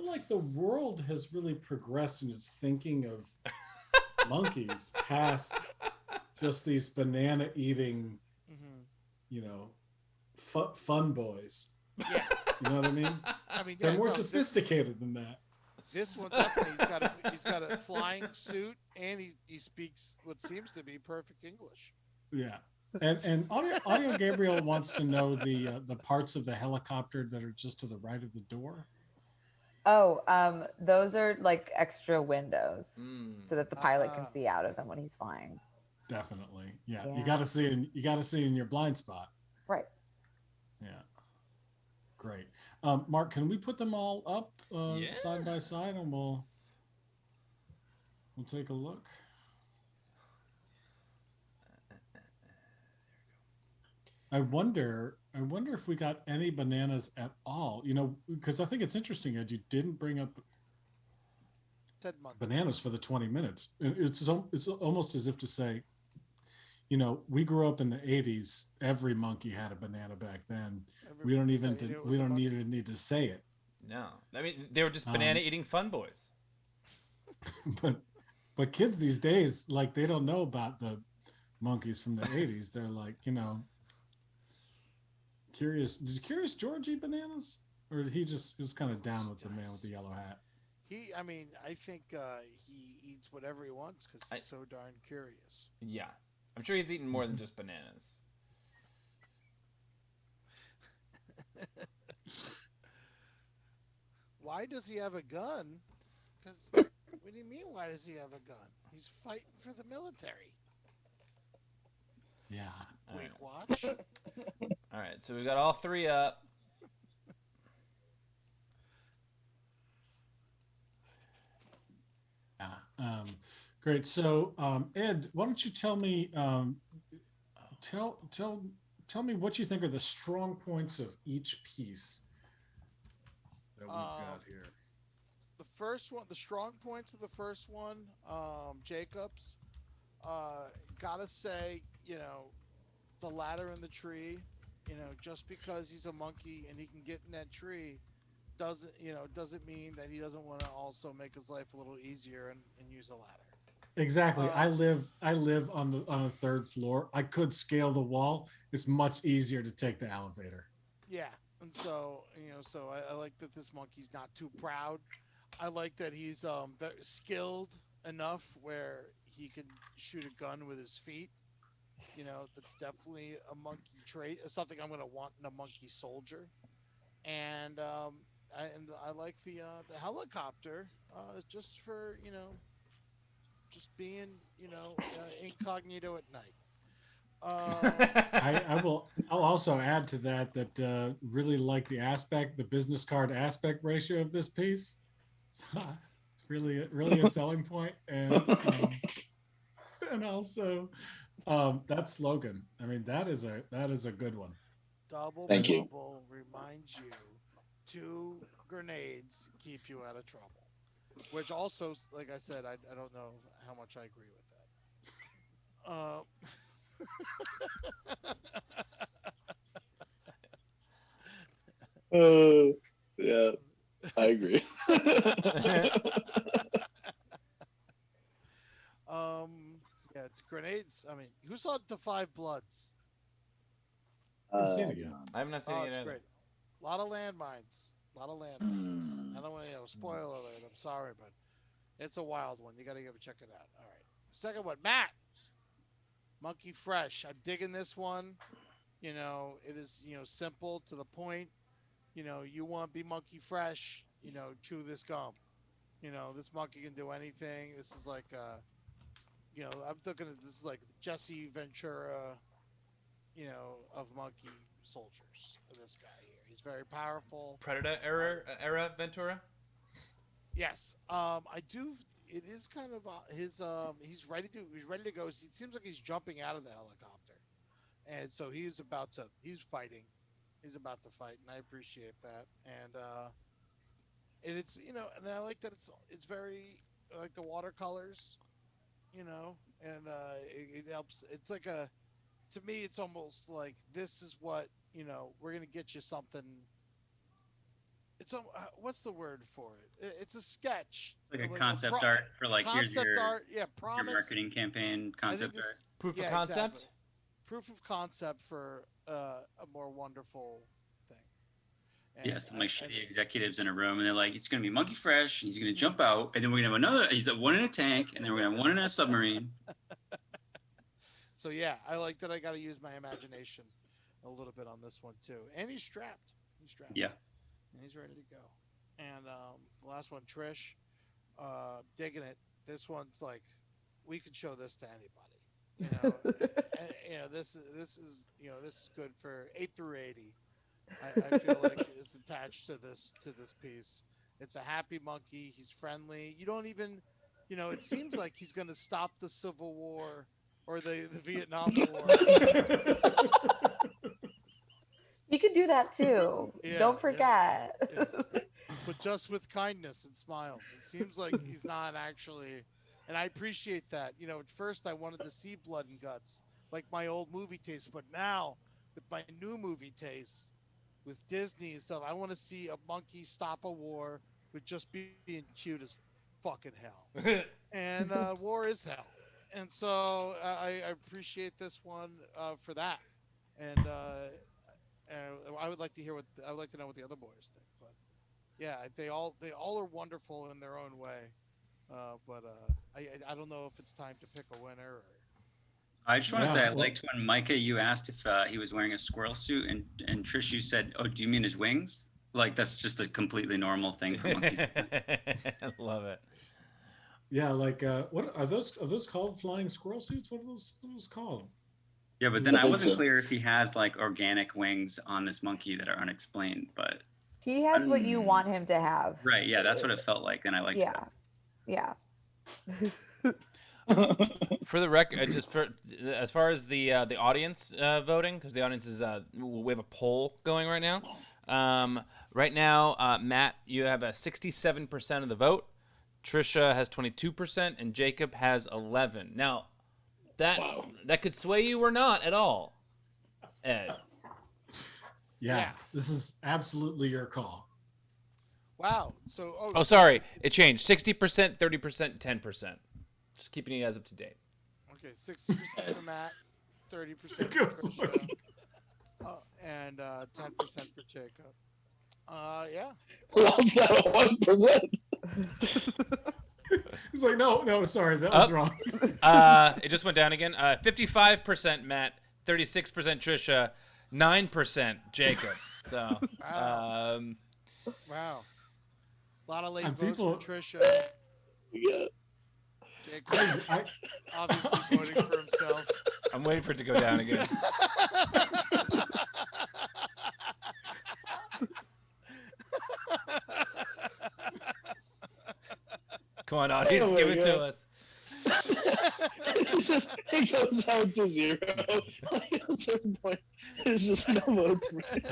Speaker 4: like the world has really progressed in its thinking of monkeys past just these banana eating,
Speaker 5: hmm
Speaker 4: you know, fun boys.
Speaker 5: yeah.
Speaker 4: You know what I mean?
Speaker 5: I mean,
Speaker 4: They're
Speaker 5: yeah.
Speaker 4: more
Speaker 5: No,
Speaker 4: sophisticated than that.
Speaker 5: this one definitely. He's got a flying suit, and he speaks what seems to be perfect English.
Speaker 4: Yeah. And audio Gabriel wants to know the parts of the helicopter that are just to the right of the door.
Speaker 6: Oh, those are like extra windows
Speaker 2: Mm.
Speaker 6: so that the pilot can
Speaker 5: Ah,
Speaker 6: see out of them when he's flying.
Speaker 4: Definitely. Yeah. You
Speaker 6: Yeah.
Speaker 4: got to see in your blind spot.
Speaker 6: Right.
Speaker 4: Yeah. Great. Mark, can we put them all up
Speaker 2: Yeah.
Speaker 4: side by side and we'll take a look. I wonder if we got any bananas at all. Because I think it's interesting that you didn't bring up
Speaker 5: said monkey.
Speaker 4: bananas for the 20 minutes. It's almost as if to say, we grew up in the 80s. Every monkey had a banana back then.
Speaker 5: Every,
Speaker 4: We don't
Speaker 5: that's how
Speaker 4: even
Speaker 5: you knew it
Speaker 4: we
Speaker 5: was a
Speaker 4: don't
Speaker 5: monkey.
Speaker 4: need to say it.
Speaker 2: No. I mean, they were just banana
Speaker 4: Um,
Speaker 2: eating fun boys.
Speaker 4: but but kids these days, like, they don't know about the monkeys from the 80s. They're like, curious. Did Curious George eat bananas, or did he just was
Speaker 5: Of
Speaker 4: kind of
Speaker 5: course
Speaker 4: down
Speaker 5: he
Speaker 4: with the man with
Speaker 5: does.
Speaker 4: the yellow hat?
Speaker 5: I mean, I think he eats whatever he wants because
Speaker 2: I
Speaker 5: he's so darn curious.
Speaker 2: Yeah. I'm sure he's eaten more than just bananas.
Speaker 5: Why does he have a gun? Because what do you mean? Why does he have a gun? He's fighting for the military.
Speaker 4: Yeah.
Speaker 2: All right.
Speaker 5: Squeak watch.
Speaker 2: All right. So we got all three up.
Speaker 4: Yeah. Great. So, Ed, why don't you tell me tell tell tell me what you think are the strong points of each piece that we've
Speaker 5: Um,
Speaker 4: got here.
Speaker 5: the first one, the strong points of the first one, Jacobs. Uh, Gotta say, the ladder in the tree. Just because he's a monkey and he can get in that tree doesn't mean that he doesn't want to also make his life a little easier and use a ladder.
Speaker 4: Exactly. I
Speaker 5: Um,
Speaker 4: live I live on a third floor. I could scale the wall. It's much easier to take the elevator.
Speaker 5: yeah, and so I like that this monkey's not too proud. I like that he's very skilled enough where he can shoot a gun with his feet. That's definitely a monkey trait. It's something I'm gonna want in a monkey soldier. And I like the helicopter just for just being, incognito at night.
Speaker 4: I'll also add to that really like the business card aspect ratio of this piece. It's really a selling point, and also that slogan. I mean, that is a good one.
Speaker 5: Double
Speaker 3: Thank you.
Speaker 5: bubble reminds you 2 grenades keep you out of trouble. Which also, like I said, I don't know how much I agree with that.
Speaker 3: Yeah, I agree.
Speaker 5: Yeah, grenades. I mean, who saw The Five Bloods?
Speaker 4: I haven't seen it yet.
Speaker 2: I have not seen
Speaker 5: Oh,
Speaker 2: it
Speaker 5: it's
Speaker 2: either.
Speaker 5: great. A lot of landmines. A lot of landmines. I don't want to, spoiler alert. I'm sorry, but it's a wild one. You got to go check it out. All right. Second one, Matt. Monkey Fresh. I'm digging this one. It is, simple to the point. You want to be monkey fresh, chew this gum. This monkey can do anything. This is like, I'm looking at this is like Jesse Ventura, of monkey soldiers. This guy here, he's very powerful.
Speaker 2: Predator era Ventura.
Speaker 5: Yes, I do. It is kind of he's ready to go. It seems like he's jumping out of the helicopter, and so he's fighting. He's about to fight, and I appreciate that. And it's and I like that it's very like the watercolors, and it helps. It's like to me, it's almost like this is what we're gonna get you something. It's what's the word for it? It's a sketch,
Speaker 1: Like a concept art for like here's
Speaker 5: concept
Speaker 1: your
Speaker 5: art. Yeah, promise.
Speaker 1: your marketing campaign concept art.
Speaker 2: Proof of concept.
Speaker 5: Exactly. Proof of concept for a more wonderful thing. And
Speaker 1: Yeah, some like shitty executives in a room, and they're like, "It's gonna be monkey fresh, and he's gonna jump out, and then we're gonna have another. He's got one in a tank, and then we're gonna have one in a submarine."
Speaker 5: So yeah, I like that. I got to use my imagination a little bit on this one too. And he's strapped.
Speaker 1: Yeah.
Speaker 5: And he's ready to go. And the last one, Trish, digging it. This one's like, we could show this to anybody. And, this is good for 8 through 80. I feel like it's attached to this piece. It's a happy monkey. He's friendly. You don't even, it seems like he's going to stop the Civil War or the Vietnam War.
Speaker 6: You could do that too. Don't forget.
Speaker 5: Yeah. But just with kindness and smiles. It seems like he's not actually, and I appreciate that. At first I wanted to see blood and guts, like my old movie taste, but now with my new movie taste, with Disney and stuff, I want to see a monkey stop a war with just being cute as fucking hell. And war is hell. And so I appreciate this one for that. And I would like to know what the other boys think. But yeah, they all are wonderful in their own way. But I don't know if it's time to pick a winner.
Speaker 1: I just want to say I liked when Micah, you asked if he was wearing a squirrel suit, and Trish, you said, "Oh, do you mean his wings?" Like that's just a completely normal thing for monkeys.
Speaker 2: I love it.
Speaker 4: Yeah, like what are those? Are those called flying squirrel suits? What are those called?
Speaker 1: Yeah, but then I wasn't clear if he has like organic wings on this monkey that are unexplained. But
Speaker 6: He has what you want him to have.
Speaker 1: right, yeah, that's what it felt like, and I liked that.
Speaker 6: Yeah.
Speaker 2: For the record, as far as the audience voting, because the audience is we have a poll going right now. Right now, Matt, you have a 67% of the vote. Trisha has 22%, and Jacob has 11%. Now, that could sway you or not at all, Ed.
Speaker 4: Yeah, this is absolutely your call.
Speaker 5: Wow.
Speaker 2: So sorry, it changed. 60%, 30%, 10%. Just keeping you guys up to date.
Speaker 5: Okay, 60% for Matt, 30% for Trisha, and 10% for Jacob. Yeah.
Speaker 3: Lost that 1%.
Speaker 4: He's like, no, sorry, that was wrong.
Speaker 2: It just went down again. 55% Matt, 36% Trisha, 9% Jacob. So,
Speaker 5: wow. A lot of late votes
Speaker 4: people...
Speaker 5: for Trisha.
Speaker 3: Yeah.
Speaker 5: Jacob
Speaker 4: I
Speaker 5: obviously voting for himself.
Speaker 2: I'm waiting for it to go down again. Come on, audience,
Speaker 3: Oh
Speaker 2: give
Speaker 3: my
Speaker 2: it to
Speaker 3: God.
Speaker 2: us.
Speaker 3: It's just it goes out to 0. Like at a certain point, there's just no votes for it.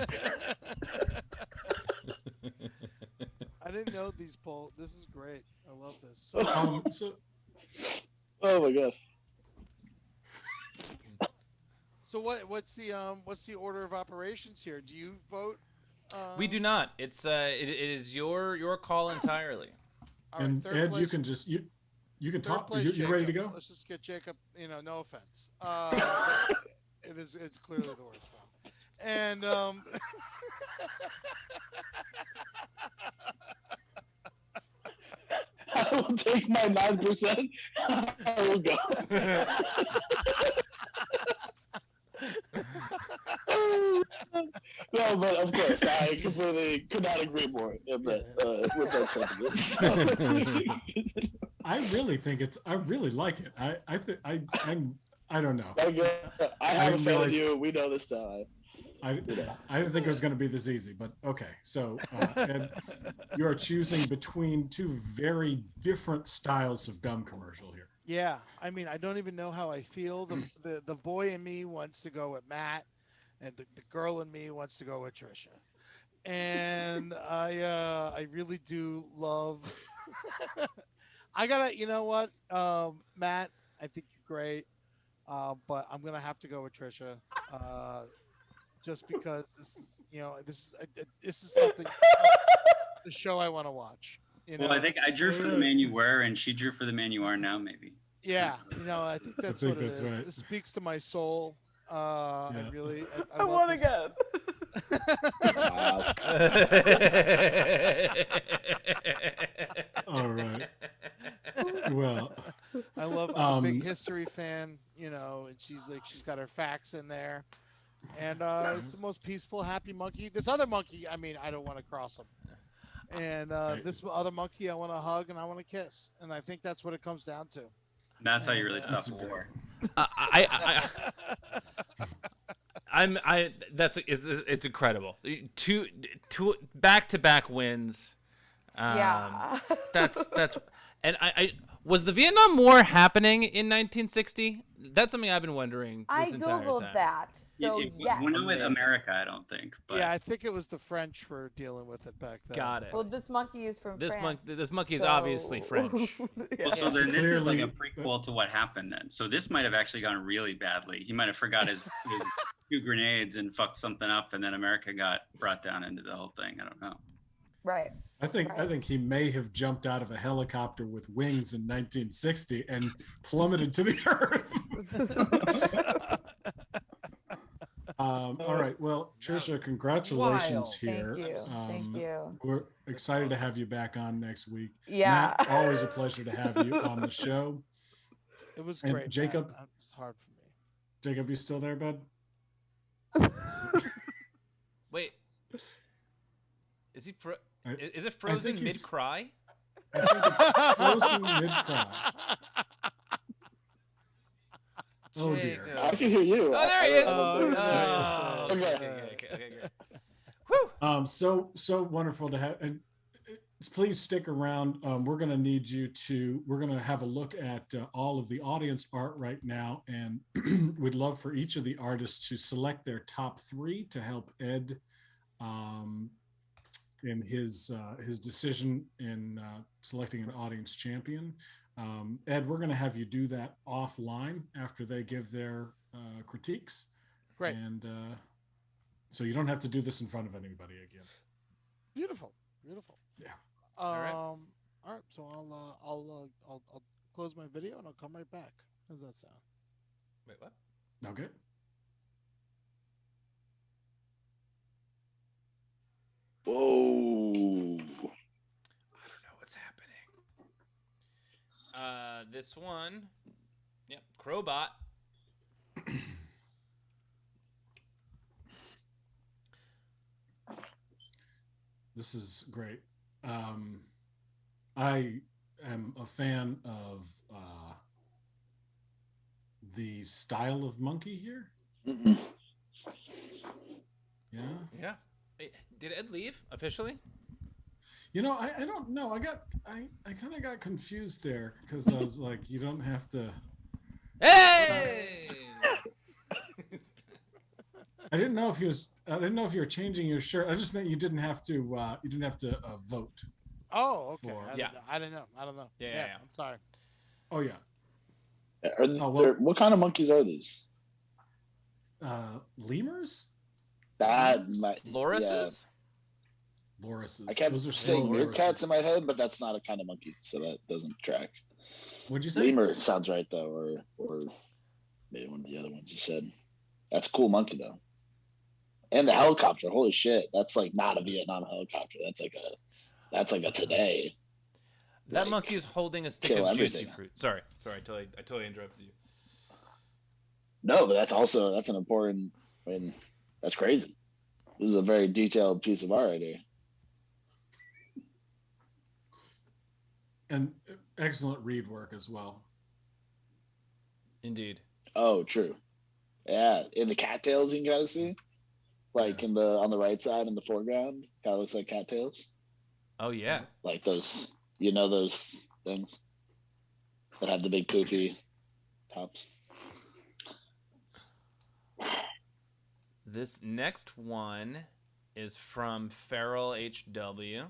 Speaker 5: I didn't know these polls. This is great. I love this. So,
Speaker 4: so
Speaker 3: Oh my God.
Speaker 5: so what's the order of operations here? Do you vote?
Speaker 2: We do not. It's it is your call entirely.
Speaker 5: All right,
Speaker 4: and
Speaker 5: third
Speaker 4: Ed,
Speaker 5: place.
Speaker 4: you can just you can
Speaker 5: Third
Speaker 4: talk.
Speaker 5: place,
Speaker 4: You ready to
Speaker 5: Jacob.
Speaker 4: go?
Speaker 5: Let's just get Jacob. No offense. It's clearly the worst one. And
Speaker 3: I will take my 9%. I will go. No, but of course, I completely could not agree more with that sentiment.
Speaker 4: I really think it's. I really like it. I think I don't know.
Speaker 3: I have a
Speaker 4: didn't
Speaker 3: fan of
Speaker 4: realize-
Speaker 3: you. We know this now.
Speaker 4: I didn't think it was going to be this easy, but okay. So, Ed, you are choosing between two very different styles of gum commercial here.
Speaker 5: yeah, I mean, I don't even know how I feel. The boy in me wants to go with Matt, and the girl in me wants to go with Trisha. And I really do love. I gotta, you know what, Matt, I think you're great, but I'm gonna have to go with Trisha, just because this is something the show I want to watch.
Speaker 1: Well, I think I drew for the man you were, and she drew for the man you are now, maybe.
Speaker 5: Yeah, I think that's
Speaker 4: think
Speaker 5: what it
Speaker 4: that's
Speaker 5: is.
Speaker 4: right.
Speaker 5: It speaks to my soul. I
Speaker 4: Yeah.
Speaker 5: really, I
Speaker 6: I
Speaker 5: love
Speaker 6: won
Speaker 5: this.
Speaker 6: again.
Speaker 4: All right. Well,
Speaker 5: I'm a big history fan, and she's got her facts in there. And it's the most peaceful, happy monkey. This other monkey, I mean, I don't want to cross him. And this other monkey, I want to hug and I want to kiss. And I think that's what it comes down to.
Speaker 1: That's how you really stop
Speaker 4: That's
Speaker 1: a war.
Speaker 2: It's incredible. Two back-to-back wins.
Speaker 6: Yeah.
Speaker 2: That's and I was the Vietnam War happening in 1960? That's something I've been wondering
Speaker 6: I
Speaker 2: this entire
Speaker 6: googled
Speaker 2: time.
Speaker 6: that. So yes.
Speaker 1: We're not with America, I don't think. But
Speaker 5: Yeah, I think it was the French were dealing with it back then.
Speaker 2: Got it.
Speaker 6: Well, this monkey is from France.
Speaker 2: This monkey is
Speaker 6: so-
Speaker 2: obviously French.
Speaker 1: Well, so then this is like a
Speaker 4: Clearly-
Speaker 1: prequel to what happened then. So this might have actually gone really badly. He might have forgot his 2 grenades and fucked something up, and then America got brought down into the whole thing. I don't know.
Speaker 6: Right.
Speaker 4: I think he may have jumped out of a helicopter with wings in 1960 and plummeted to the earth. All right. Well, Trisha, congratulations
Speaker 2: Wild.
Speaker 4: here.
Speaker 6: Thank you. Thank you.
Speaker 4: We're excited to have you back on next week.
Speaker 6: Yeah.
Speaker 4: Matt, always a pleasure to have you on the show.
Speaker 5: It was
Speaker 4: And
Speaker 5: great.
Speaker 4: Jacob?
Speaker 5: Man. It's hard for me.
Speaker 4: Jacob, you still there, bud?
Speaker 2: Wait. Is he is it
Speaker 4: I
Speaker 2: frozen
Speaker 4: think he's-
Speaker 2: mid-cry?
Speaker 4: I think it's frozen mid-cry. Oh dear.
Speaker 2: Jacob.
Speaker 3: I can hear you.
Speaker 2: Oh, there he is.
Speaker 5: Oh,
Speaker 2: okay,
Speaker 3: okay.
Speaker 2: okay, good. Whew.
Speaker 4: So wonderful to have, and please stick around. We're going to need you to. We're going to have a look at all of the audience art right now, and we'd love for each of the artists to select their top 3 to help Ed in his decision in selecting an audience champion. Ed, we're going to have you do that offline after they give their critiques.
Speaker 5: Great.
Speaker 4: And so you don't have to do this in front of anybody again.
Speaker 5: Beautiful.
Speaker 4: Yeah.
Speaker 5: All
Speaker 2: right.
Speaker 5: All right. So I'll close my video and I'll come right back. How does that sound?
Speaker 2: Wait, what?
Speaker 4: Okay.
Speaker 3: Whoa.
Speaker 2: I don't know what's happening. This one. Yep, Crowbot.
Speaker 4: This is great. I am a fan of the style of monkey here.
Speaker 3: Mm-mm.
Speaker 4: Yeah.
Speaker 2: Yeah. Did Ed leave officially?
Speaker 4: I don't know. I kind of got confused there because I was like, you don't have to.
Speaker 2: Hey!
Speaker 4: I didn't know if you were changing your shirt. I just meant you didn't have to. You didn't have to vote.
Speaker 5: Oh, okay.
Speaker 4: For-
Speaker 5: I didn't know. I don't know.
Speaker 2: Yeah.
Speaker 5: I'm sorry.
Speaker 4: Oh yeah.
Speaker 3: What kind of monkeys are these?
Speaker 4: Lemurs.
Speaker 3: That
Speaker 4: Lemurs?
Speaker 3: might,
Speaker 2: Lorises?
Speaker 4: Lorises.
Speaker 3: I kept
Speaker 4: Those are
Speaker 3: saying
Speaker 4: slow
Speaker 3: meerkats
Speaker 4: lorises.
Speaker 3: in my head, but that's not a kind of monkey, so that doesn't track.
Speaker 4: What'd you say?
Speaker 3: Lemur sounds right though, or maybe one of the other ones you said. That's a cool monkey though. And the helicopter, holy shit, that's like not a Vietnam helicopter. That's like a today.
Speaker 2: That
Speaker 3: Like,
Speaker 2: monkey is holding a stick
Speaker 3: kill
Speaker 2: of juicy
Speaker 3: everything.
Speaker 2: fruit. Sorry, I totally interrupted you.
Speaker 3: No, but that's an important. I mean, that's crazy. This is a very detailed piece of art right here.
Speaker 4: And excellent reed work as well.
Speaker 2: Indeed.
Speaker 3: Oh, true. Yeah, in the cattails you can kind of see, like
Speaker 4: Yeah.
Speaker 3: on the right side in the foreground, kind of looks like cattails,
Speaker 2: Oh yeah.
Speaker 3: like those those things that have the big poofy tops.
Speaker 2: This next one is from Feral HW.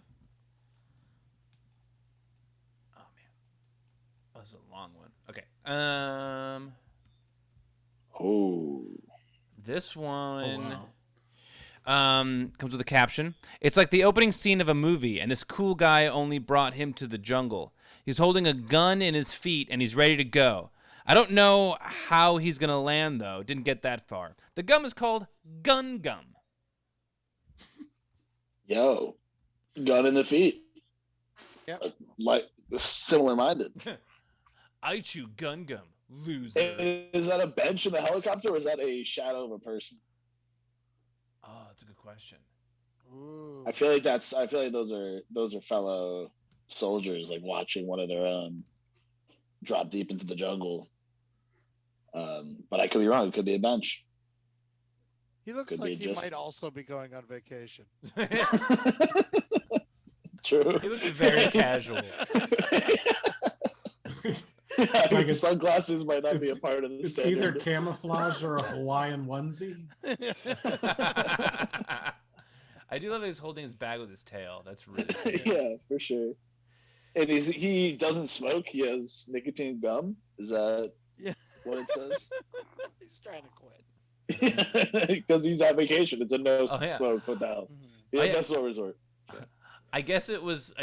Speaker 2: Oh man. Oh, this is a long one. Okay.
Speaker 3: Oh,
Speaker 2: This
Speaker 4: Oh
Speaker 2: one
Speaker 4: wow.
Speaker 2: comes with a caption. It's like the opening scene of a movie, and this cool guy only brought him to the jungle. He's holding a gun in his feet, and he's ready to go. I don't know how he's going to land, though. Didn't get that far. The gum is called Gun Gum.
Speaker 3: yo, gun in the feet.
Speaker 5: Yep.
Speaker 3: Like similar minded.
Speaker 2: I chew Gun Gum, loser.
Speaker 3: Is that a bench in the helicopter, or is that a shadow of a person?
Speaker 2: Oh, that's a good question.
Speaker 5: Ooh.
Speaker 3: I feel like those are fellow soldiers, like watching one of their own drop deep into the jungle. But I could be wrong. It could be a bench.
Speaker 5: He looks
Speaker 3: Could
Speaker 5: like
Speaker 3: be
Speaker 5: he
Speaker 3: just-
Speaker 5: might also be going on vacation.
Speaker 3: True.
Speaker 2: He looks very casual.
Speaker 4: Like
Speaker 3: His sunglasses might not be a part of the
Speaker 4: It's
Speaker 3: standard.
Speaker 4: either camouflage or a Hawaiian onesie.
Speaker 2: I do love that he's holding his bag with his tail. That's really cute.
Speaker 3: Yeah, for sure. And he doesn't smoke. He has nicotine gum. Is that
Speaker 5: Yeah.
Speaker 3: what it says?
Speaker 5: He's trying to quit.
Speaker 3: Because he's on vacation. It's a no
Speaker 2: Oh, yeah.
Speaker 3: smoke hotel.
Speaker 5: Mhm.
Speaker 3: Yeah,
Speaker 2: Oh, yeah.
Speaker 3: best resort.
Speaker 2: I guess it was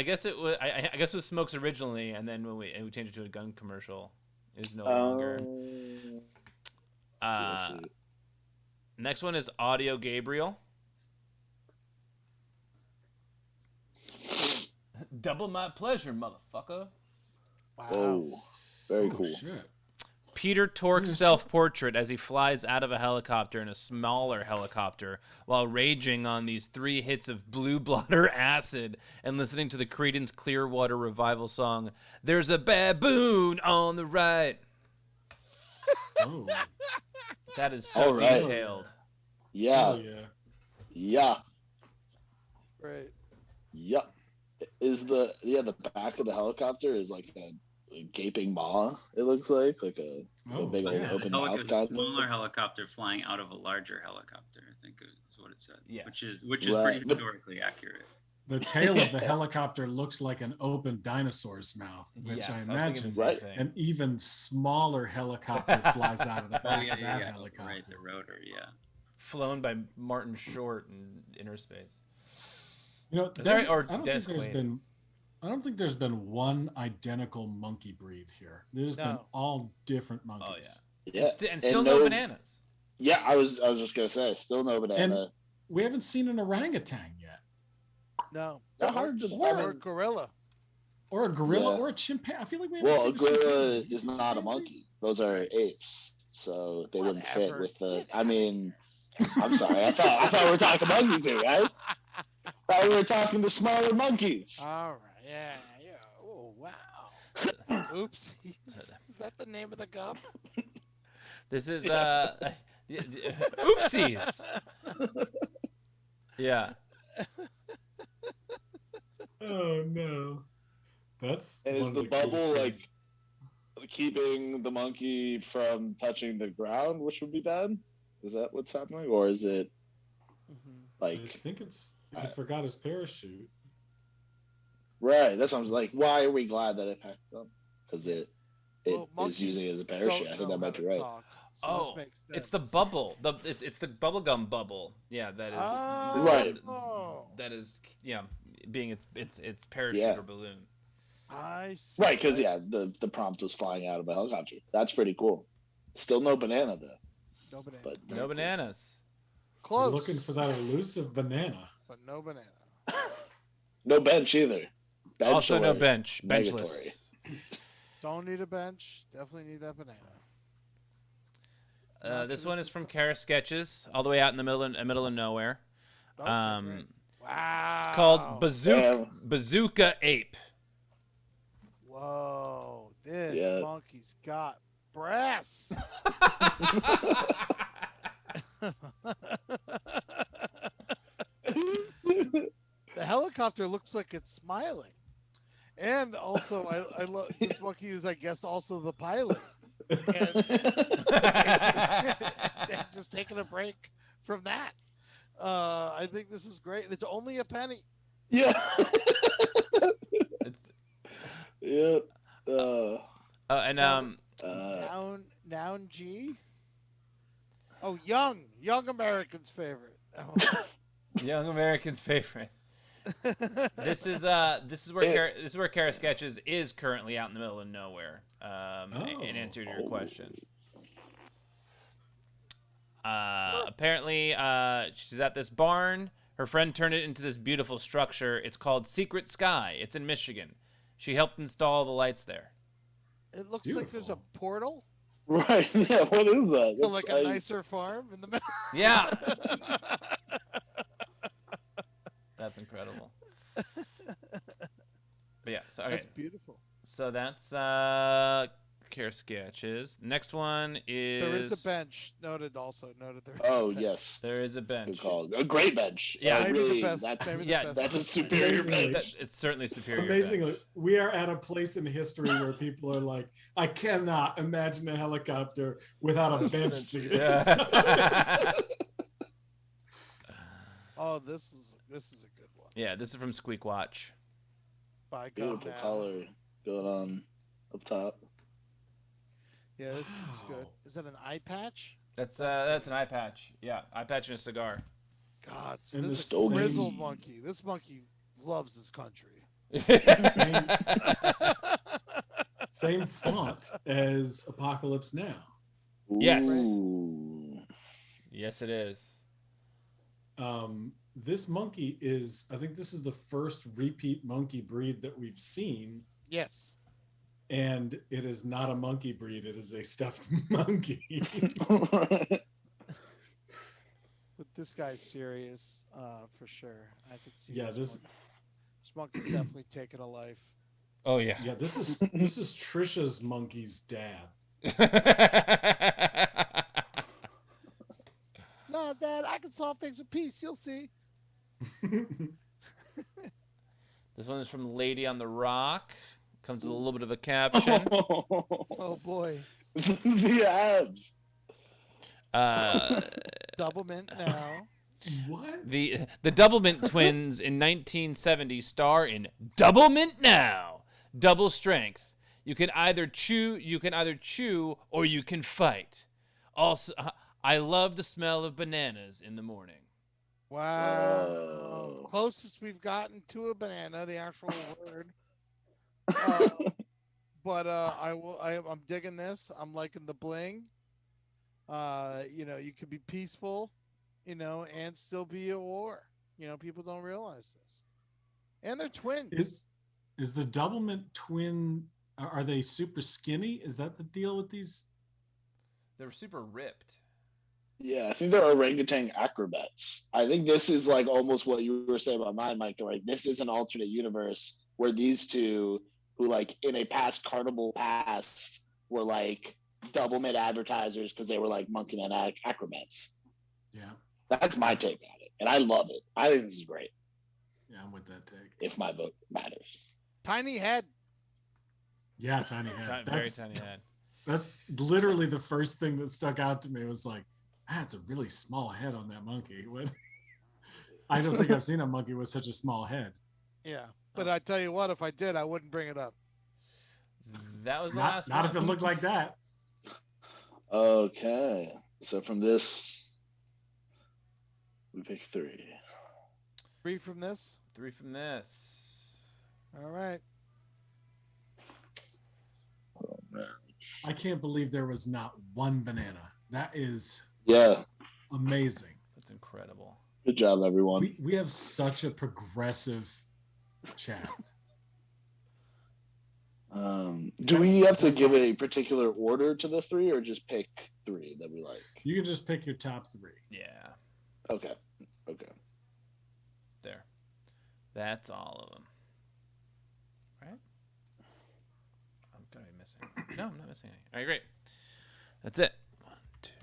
Speaker 2: Smokes originally, and then when we changed it to a gun commercial, it is no longer.
Speaker 3: I see.
Speaker 2: Next one is Audio Gabriel. Double my pleasure, motherfucker.
Speaker 5: Wow.
Speaker 3: Oh, very
Speaker 4: Oh,
Speaker 3: cool.
Speaker 4: shit.
Speaker 2: Peter Tork's
Speaker 4: Yes.
Speaker 2: self-portrait as he flies out of a helicopter in a smaller helicopter while raging on these 3 hits of blue blotter acid and listening to the Creedence Clearwater Revival song, "There's a baboon on the right."
Speaker 4: Oh.
Speaker 2: That is so
Speaker 3: All right.
Speaker 2: detailed.
Speaker 3: Yeah,
Speaker 4: Oh yeah.
Speaker 3: yeah,
Speaker 5: Great.
Speaker 3: yeah. Is the back of the helicopter is like a gaping maw? It looks like a
Speaker 4: Oh,
Speaker 3: big old
Speaker 4: yeah.
Speaker 3: open
Speaker 1: Like
Speaker 3: mouth
Speaker 1: a
Speaker 3: kind
Speaker 1: smaller helicopter flying out of a larger helicopter, I think is what it said.
Speaker 2: Yes.
Speaker 1: Which is
Speaker 3: Right,
Speaker 1: pretty
Speaker 3: but-
Speaker 1: historically accurate.
Speaker 4: The tail of the helicopter looks like an open dinosaur's mouth, which
Speaker 2: Yes,
Speaker 4: I
Speaker 2: was thinking
Speaker 4: imagine
Speaker 2: the same
Speaker 3: Right.
Speaker 2: thing.
Speaker 4: an even smaller helicopter flies out of the
Speaker 1: Oh
Speaker 4: back
Speaker 1: yeah,
Speaker 4: of that
Speaker 1: yeah, yeah.
Speaker 4: helicopter.
Speaker 1: Right, the rotor, yeah.
Speaker 2: Flown by Martin Short in inner space.
Speaker 4: You know,
Speaker 2: Is that right? Or
Speaker 4: I don't
Speaker 2: Dennis
Speaker 4: think there's
Speaker 2: Quaid?
Speaker 4: been. I don't think there's been one identical monkey breed here. There's been
Speaker 5: No.
Speaker 4: all different monkeys.
Speaker 3: Yeah,
Speaker 2: And still no bananas.
Speaker 3: Yeah, I was just gonna say, still no banana.
Speaker 4: We haven't seen an orangutan yet,
Speaker 5: No.
Speaker 3: Not hard to-
Speaker 5: or
Speaker 3: I
Speaker 5: a
Speaker 3: mean-
Speaker 5: gorilla.
Speaker 4: or a gorilla,
Speaker 3: Yeah.
Speaker 4: or a chimpanzee. I feel like we haven't
Speaker 3: Well, a
Speaker 4: seen
Speaker 3: gorilla
Speaker 4: chimpanzee.
Speaker 3: is
Speaker 4: Seen
Speaker 3: not a
Speaker 4: chimpanzee?
Speaker 3: monkey. Those are apes, so they wouldn't fit
Speaker 5: Whatever.
Speaker 3: with the.
Speaker 5: Get
Speaker 3: I
Speaker 5: outta
Speaker 3: mean,
Speaker 5: here.
Speaker 3: I'm sorry. I thought we were talking monkeys here, guys. Thought we were talking to smaller monkeys.
Speaker 5: All right. Yeah. Oh, wow. Oopsies. Is that the name of the gum?
Speaker 2: This is oopsies. Yeah.
Speaker 4: Oh no. That's
Speaker 3: And is
Speaker 4: one of
Speaker 3: the
Speaker 4: the coolest
Speaker 3: bubble like
Speaker 4: things.
Speaker 3: keeping the monkey from touching the ground, which would be bad? Is that what's happening, or is it
Speaker 4: I
Speaker 3: like
Speaker 4: think it's he forgot his parachute.
Speaker 3: right? That's what I was like. Why are we glad that it packed up? Because it
Speaker 5: Well,
Speaker 3: is
Speaker 5: monkeys
Speaker 3: using it as a parachute.
Speaker 5: don't
Speaker 3: I think
Speaker 5: know
Speaker 3: that
Speaker 5: how
Speaker 3: might be
Speaker 5: to
Speaker 3: right.
Speaker 5: talk, so
Speaker 2: Oh,
Speaker 5: this makes
Speaker 2: it's the
Speaker 5: sense.
Speaker 2: bubble. It's the bubblegum bubble. Yeah, that is
Speaker 3: Right.
Speaker 5: Oh,
Speaker 2: that is being its parachute
Speaker 3: Yeah.
Speaker 2: or balloon.
Speaker 5: I see.
Speaker 3: Right, because the prompt was flying out of a helicopter. That's pretty cool. Still no banana though.
Speaker 5: No banana.
Speaker 3: But
Speaker 2: No
Speaker 3: very cool.
Speaker 2: bananas.
Speaker 5: Close.
Speaker 4: We're looking for that elusive banana.
Speaker 5: But no banana.
Speaker 3: No bench either. Bench
Speaker 2: Also no
Speaker 3: alert.
Speaker 2: bench.
Speaker 3: Negatory.
Speaker 2: Benchless.
Speaker 5: Don't need a bench. Definitely need that banana.
Speaker 2: This one is from Kara Sketches, all the way out in the middle of nowhere.
Speaker 5: Okay, great. Wow.
Speaker 2: It's called
Speaker 3: Damn.
Speaker 2: Bazooka Ape.
Speaker 5: Whoa, this
Speaker 3: Yeah.
Speaker 5: monkey's got breasts. The helicopter looks like it's smiling. And also, I love this monkey is, I guess, also the pilot. And just taking a break from that. I think this is great. It's only a penny.
Speaker 3: Yeah.
Speaker 2: It's,
Speaker 3: Yeah.
Speaker 2: and
Speaker 5: Noun G. Oh, young American's favorite. Oh.
Speaker 2: Young American's favorite. This is where Kara Sketches is currently out in the middle of nowhere. In answer to your question. Apparently, she's at this barn. Her friend turned it into this beautiful structure. It's called Secret Sky. It's in Michigan. She helped install the lights there.
Speaker 5: It looks like there's a portal
Speaker 3: Right. Yeah. What is that?
Speaker 5: to like a nicer farm in the middle.
Speaker 2: Yeah. That's incredible. But yeah, so okay.
Speaker 5: That's beautiful.
Speaker 2: So that's Care Sketches. Next one is
Speaker 5: There is a bench. Noted. There is
Speaker 3: Oh
Speaker 5: a bench.
Speaker 3: yes.
Speaker 2: There is a bench.
Speaker 3: Good call. A great bench.
Speaker 2: Yeah.
Speaker 5: Maybe
Speaker 3: really,
Speaker 5: the best.
Speaker 3: That's,
Speaker 5: maybe the
Speaker 2: yeah,
Speaker 5: best
Speaker 3: that's a
Speaker 5: bench.
Speaker 3: superior
Speaker 4: Amazingly.
Speaker 3: bench.
Speaker 2: It's certainly superior.
Speaker 4: Amazingly,
Speaker 2: bench.
Speaker 4: we are at a place in history where people are like, I cannot imagine a helicopter without a bench seat.
Speaker 2: Yeah.
Speaker 5: Oh, this is a good one.
Speaker 2: Yeah, this is from Squeak Watch.
Speaker 5: By God,
Speaker 3: Beautiful
Speaker 5: now.
Speaker 3: color going on up top.
Speaker 5: Yeah, this is good.
Speaker 4: Wow.
Speaker 5: Is that an eye patch?
Speaker 2: That's an eye patch. Yeah, eye patch and a cigar.
Speaker 5: God, so
Speaker 4: And
Speaker 5: this
Speaker 4: the
Speaker 5: is a
Speaker 3: stogie.
Speaker 5: grizzled monkey. This monkey loves his country.
Speaker 4: Same font as Apocalypse Now.
Speaker 2: Yes.
Speaker 3: Ooh.
Speaker 2: Yes, it is.
Speaker 4: This monkey is, I think this is the first repeat monkey breed that we've seen.
Speaker 5: Yes.
Speaker 4: And it is not a monkey breed, it is a stuffed monkey.
Speaker 5: But this guy's serious, for sure. I could see.
Speaker 4: Yeah,
Speaker 5: this monkey's definitely taken a life.
Speaker 2: Oh yeah.
Speaker 4: Yeah, this is Trisha's monkey's dad.
Speaker 5: No, Dad, I can solve things with peace. You'll see.
Speaker 2: This one is from Lady on the Rock. Comes with a little bit of a caption.
Speaker 5: Oh boy.
Speaker 3: The abs.
Speaker 5: Double mint now.
Speaker 4: What?
Speaker 2: The Doublemint twins in 1970 star in Double Mint Now. Double strength. You can either chew, or you can fight. Also, I love the smell of bananas in the morning.
Speaker 5: Wow.
Speaker 3: Whoa.
Speaker 5: Closest we've gotten to a banana, the actual word. But I'm digging this. I'm liking the bling. You could be peaceful, and still be at war. People don't realize this. And they're twins.
Speaker 4: Is the Doublemint twin, are they super skinny? Is that the deal with these?
Speaker 2: They're super ripped.
Speaker 3: Yeah, I think they're orangutan acrobats. I think this is like almost what you were saying about mine, Mike. Like this is an alternate universe where these two who like in a past carnival past were like double mid advertisers because they were like monkey and acrobats.
Speaker 4: Yeah.
Speaker 3: That's my take on it. And I love it. I think this is great.
Speaker 4: Yeah, I'm with that take.
Speaker 3: If my vote matters.
Speaker 5: Tiny head.
Speaker 4: Yeah, tiny head.
Speaker 2: Very tiny head.
Speaker 4: That's literally the first thing that stuck out to me was like, that's a really small head on that monkey. What? I don't think I've seen a monkey with such a small head.
Speaker 5: Yeah. But I tell you what, if I did, I wouldn't bring it up.
Speaker 2: That was the last one.
Speaker 4: Not if it looked like that.
Speaker 3: Okay. So from this, we pick 3.
Speaker 5: 3 from this?
Speaker 2: 3 from this.
Speaker 5: All right.
Speaker 3: Oh, man.
Speaker 4: I can't believe there was not one banana. That is amazing.
Speaker 2: That's incredible.
Speaker 3: Good job, everyone.
Speaker 4: We have such a progressive chat.
Speaker 3: Do we have to give a particular order to the 3 or just pick 3 that we like?
Speaker 4: You can just pick your top 3.
Speaker 2: Yeah.
Speaker 3: Okay.
Speaker 2: There. That's all of them. Right? I'm gonna be missing. No, I'm not missing any. All right, great. That's it. 1, 2, 3,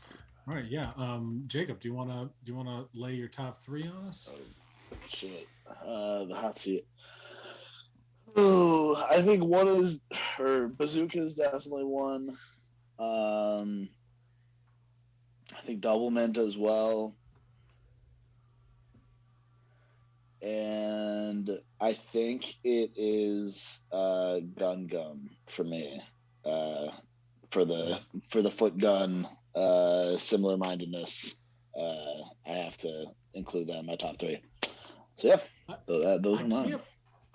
Speaker 2: 4, 5,
Speaker 4: All right, yeah. Jacob, do you wanna lay your top 3 on us?
Speaker 3: Oh, shit. The hot seat. Oh, I think one is, or Bazooka is definitely one. I think Double Mint as well. And I think it is Gun Gum for me. For the foot gun, similar mindedness. I have to include that in my top 3. So yeah, those are mine.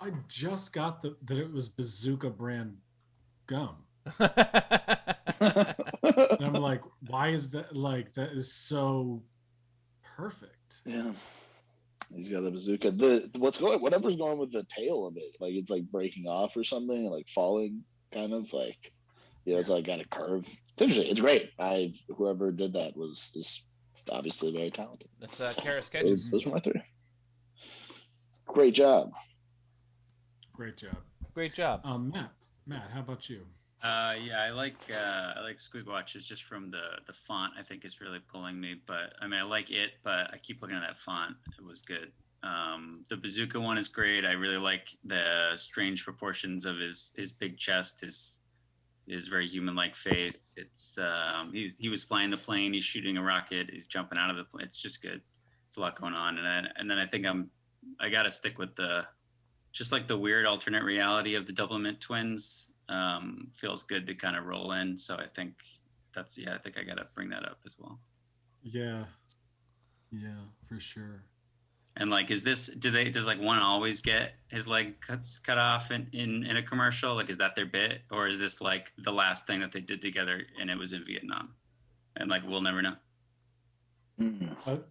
Speaker 4: I just got that it was Bazooka brand gum.
Speaker 3: Yeah.
Speaker 4: And I'm like, why is that? Like, that is so perfect.
Speaker 3: Yeah. He's got the bazooka. Whatever's going with the tail of it, like it's like breaking off or something, like falling, kind of like, it's like got a curve. It's interesting. It's great. Whoever did that is obviously very talented.
Speaker 2: That's Kara Sketches.
Speaker 3: So those are my 3. Great job.
Speaker 2: Great job.
Speaker 4: Matt, how about you?
Speaker 1: Yeah, I like Squig Watches just from the font. I think is really pulling me. But I mean, I like it, but I keep looking at that font. It was good. The Bazooka one is great. I really like the strange proportions of his big chest, his very human-like face. It's he was flying the plane. He's shooting a rocket. He's jumping out of the plane. It's just good. It's a lot going on. And then I think I got to stick with just like the weird alternate reality of the Double Mint twins. Feels good to kind of roll in. So I think I think I got to bring that up as well.
Speaker 4: Yeah, for sure.
Speaker 1: And like, does like one always get his leg cut off in a commercial? Like, is that their bit, or is this like the last thing that they did together and it was in Vietnam? And like, we'll never know.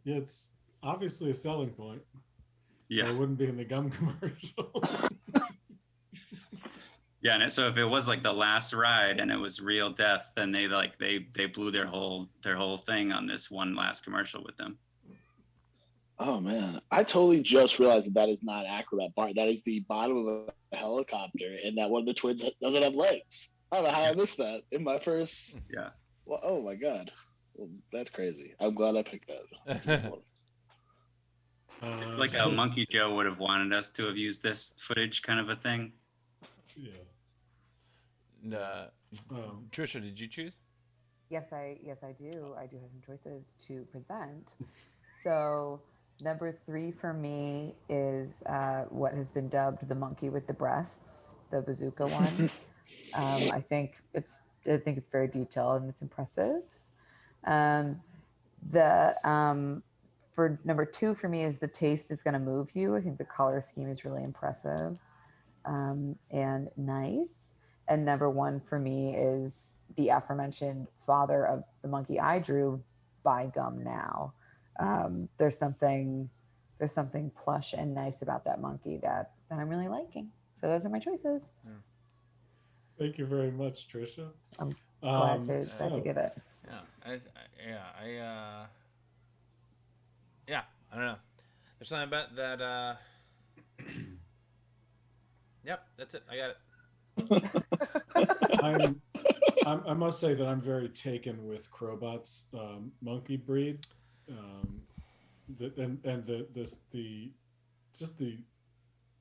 Speaker 4: It's obviously a selling point.
Speaker 1: Yeah,
Speaker 4: it wouldn't be in the gum commercial.
Speaker 1: Yeah, and so if it was like the last ride and it was real death, then they blew their whole thing on this one last commercial with them.
Speaker 3: Oh man, I totally just realized that is not Acrobat Bar. That is the bottom of a helicopter, and that one of the twins doesn't have legs. I don't know how I missed that in my first.
Speaker 1: Yeah.
Speaker 3: Well, oh my god, well, that's crazy. I'm glad I picked that.
Speaker 1: It's like a Monkey Joe would have wanted us to have used this footage, kind of a thing.
Speaker 4: Yeah.
Speaker 2: Trisha, did you choose?
Speaker 6: Yes, I do. I do have some choices to present. So number 3 for me is what has been dubbed the monkey with the breasts, the bazooka one. I think it's very detailed and it's impressive. For number 2 for me is the taste is going to move you. I think the color scheme is really impressive and nice. And number 1 for me is the aforementioned father of the monkey I drew, by Gum Now. There's something plush and nice about that monkey that I'm really liking. So those are my choices.
Speaker 4: Thank you very much, Trisha.
Speaker 6: I'm glad to give it.
Speaker 2: I don't know. There's something about that. Yep, that's it. I got it.
Speaker 4: I must say that I'm very taken with Crowbot's monkey breed, and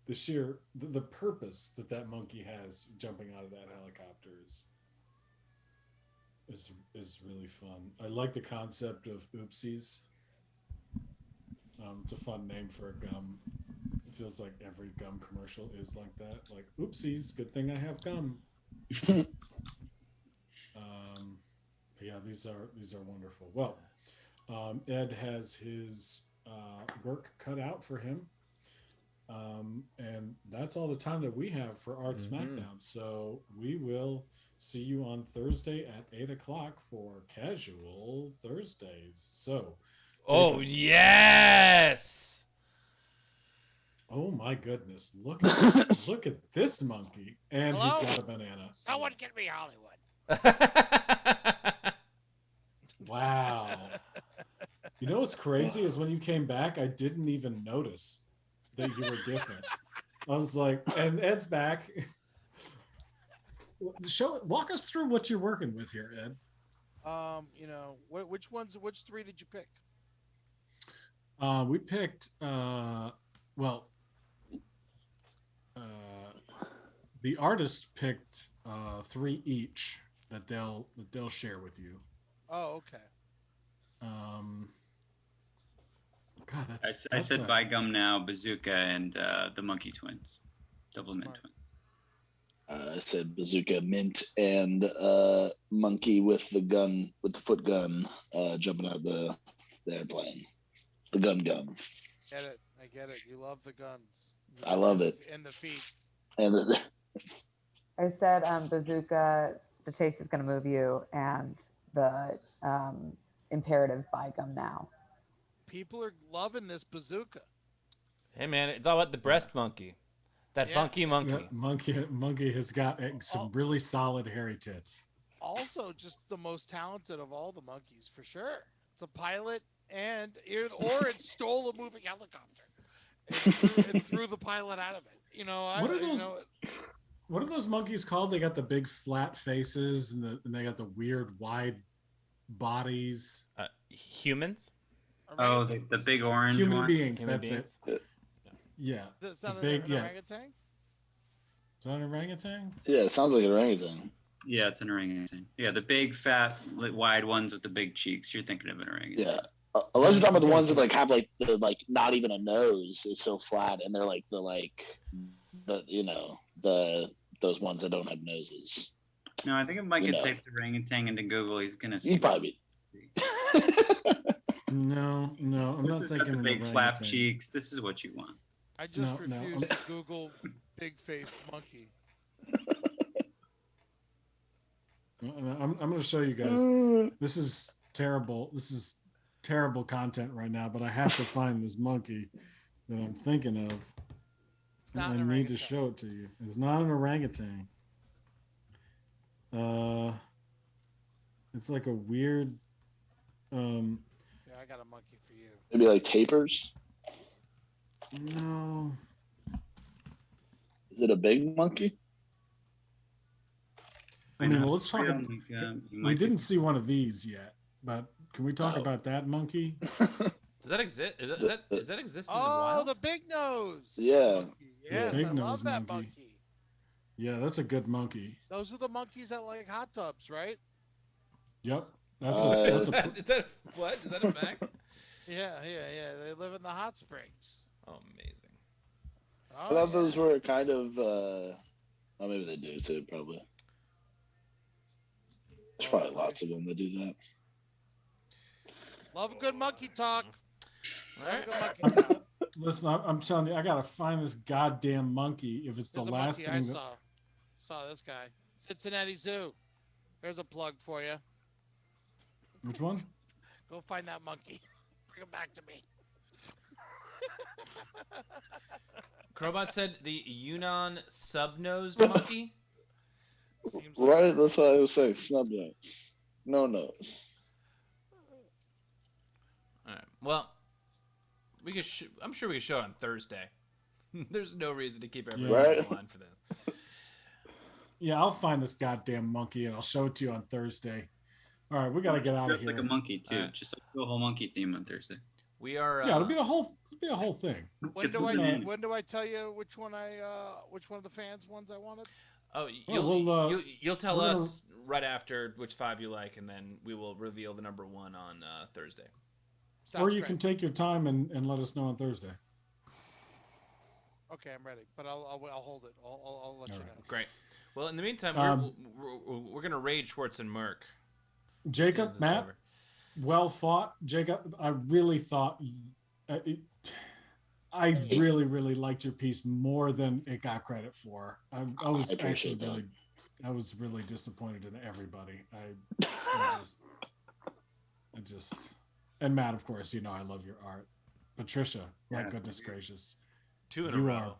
Speaker 4: the sheer the purpose that monkey has jumping out of that helicopter is really fun. I like the concept of oopsies. It's a fun name for a gum. It feels like every gum commercial is like that. Like oopsies, good thing I have gum. But yeah, these are wonderful. Well, Ed has his work cut out for him. And that's all the time that we have for Art Smackdown. So we will see you on Thursday at 8:00 for Casual Thursdays. So,
Speaker 2: Oh, yes.
Speaker 4: oh my goodness! Look at this monkey, and
Speaker 5: Hello?
Speaker 4: he's got a banana.
Speaker 5: Someone get me Hollywood.
Speaker 4: Wow! You know what's crazy is when you came back, I didn't even notice that you were different. I was like, and Ed's back. Walk us through what you're working with here, Ed.
Speaker 5: Which three did you pick?
Speaker 4: We picked the artist picked 3 each that they'll share with you.
Speaker 5: Oh, okay.
Speaker 4: God,
Speaker 1: I said Buy Gum Now, Bazooka, and the Monkey Twins, Double Mint Twins.
Speaker 3: I said Bazooka, Mint, and Monkey with the gun, with the foot gun, jumping out the airplane. The gun.
Speaker 5: I get it. You love the guns.
Speaker 3: I love it.
Speaker 5: And the feet.
Speaker 3: And
Speaker 6: I said Bazooka, the taste is going to move you, and the imperative Buy Gum Now.
Speaker 5: People are loving this Bazooka.
Speaker 2: Hey, man, it's all about the breast monkey. That funky monkey.
Speaker 4: Yeah, monkey has got some really solid hairy tits.
Speaker 5: Also, just the most talented of all the monkeys, for sure. It's a pilot, or it stole a moving helicopter and threw the pilot out of it.
Speaker 4: What are those monkeys called? They got the big flat faces and they got the weird wide bodies.
Speaker 2: Humans?
Speaker 1: Oh, the big orange
Speaker 4: human
Speaker 1: one?
Speaker 4: beings. That's it. Yeah.
Speaker 5: Is that
Speaker 4: the big
Speaker 5: orangutan?
Speaker 4: Is that an orangutan?
Speaker 3: yeah, it sounds like an orangutan.
Speaker 1: Yeah, it's an orangutan. Yeah, the big, fat, wide ones with the big cheeks. You're thinking of an orangutan.
Speaker 3: Yeah. Unless you're talking about the ones that have the not even a nose. It's so flat, and they're those ones that don't have noses.
Speaker 1: No, I think if Mike could type the orangutan into Google, he's gonna see.
Speaker 3: He'd probably be.
Speaker 4: No, I'm not thinking
Speaker 1: the big flap cheeks. This is what you want.
Speaker 5: I just refuse to Google big-faced monkey.
Speaker 4: I'm going to show you guys. This is terrible. This is terrible content right now, but I have to find this monkey that I'm thinking of. I need to show it to you. It's not an orangutan. It's like a weird.
Speaker 5: Yeah, I got a monkey for you.
Speaker 3: Maybe like tapers.
Speaker 4: No.
Speaker 3: Is it a big monkey?
Speaker 4: I mean, well, let's talk. We didn't see one of these yet, but can we talk about that monkey?
Speaker 2: Does that exist? Does that exist in the wild?
Speaker 5: Oh, the big nose.
Speaker 3: Yeah.
Speaker 5: Yes,
Speaker 4: big
Speaker 5: I
Speaker 4: nose
Speaker 5: love that monkey.
Speaker 4: Yeah, that's a good monkey.
Speaker 5: Those are the monkeys that like hot tubs, right?
Speaker 4: Yep.
Speaker 2: Is that a fact?
Speaker 5: Yeah. They live in the hot springs.
Speaker 2: Oh, amazing.
Speaker 3: I thought those were kind of. Maybe they do too. Probably. There's probably lots of them that do that.
Speaker 5: Love a good monkey talk.
Speaker 2: All right.
Speaker 4: Listen, I'm telling you, I gotta find this goddamn monkey. If it's the last thing
Speaker 5: I saw this guy. Cincinnati Zoo. There's a plug for you.
Speaker 4: Which one?
Speaker 5: Go find that monkey. Bring him back to me.
Speaker 2: Crowbot said the Yunnan sub-nosed monkey.
Speaker 3: Right, that's what I was saying. Snub nose. No nose.
Speaker 2: All right. Well, I'm sure we can show it on Thursday. There's no reason to keep everyone on for this.
Speaker 4: Yeah, I'll find this goddamn monkey and I'll show it to you on Thursday. All right, we got to get out of
Speaker 1: Just
Speaker 4: here.
Speaker 1: like a monkey too. Just like the whole monkey theme on Thursday.
Speaker 2: We are.
Speaker 4: Yeah, it'll be a whole thing.
Speaker 5: When do I tell you which one of the fans ones I wanted?
Speaker 2: Oh,
Speaker 4: Well,
Speaker 2: you'll tell
Speaker 4: we're
Speaker 2: us right after which 5 you like, and then we will reveal the number 1 on Thursday.
Speaker 5: Sounds
Speaker 4: or you
Speaker 5: great.
Speaker 4: can take your time and let us know on Thursday.
Speaker 5: Okay, I'm ready, but I'll hold it. I'll let you know.
Speaker 2: Great. Well, in the meantime, we're gonna raid Schwartz and Merck.
Speaker 4: Jacob, Matt, well fought. Jacob, I really thought, I really liked your piece more than it got credit for. I was actually I was really disappointed in everybody. I just, and Matt, of course, you know I love your art. Patricia, my goodness gracious,
Speaker 2: 2 in a row.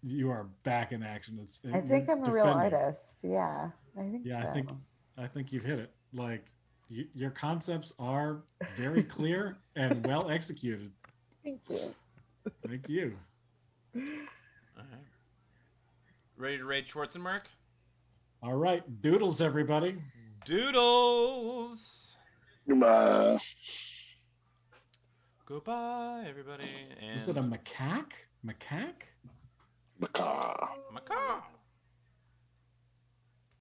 Speaker 4: You are back in action.
Speaker 6: I think I'm a real artist. Yeah, I think.
Speaker 4: Yeah,
Speaker 6: so.
Speaker 4: I think you've hit it. Like your concepts are very clear and well executed.
Speaker 6: Thank you.
Speaker 4: Thank you.
Speaker 2: All right. Ready to raid Schwartz and Merck?
Speaker 4: All right, doodles, everybody.
Speaker 2: Doodles.
Speaker 3: Goodbye.
Speaker 2: Goodbye, everybody. And
Speaker 4: Was it a macaque? Macaque?
Speaker 3: Macaw.
Speaker 2: Macaw.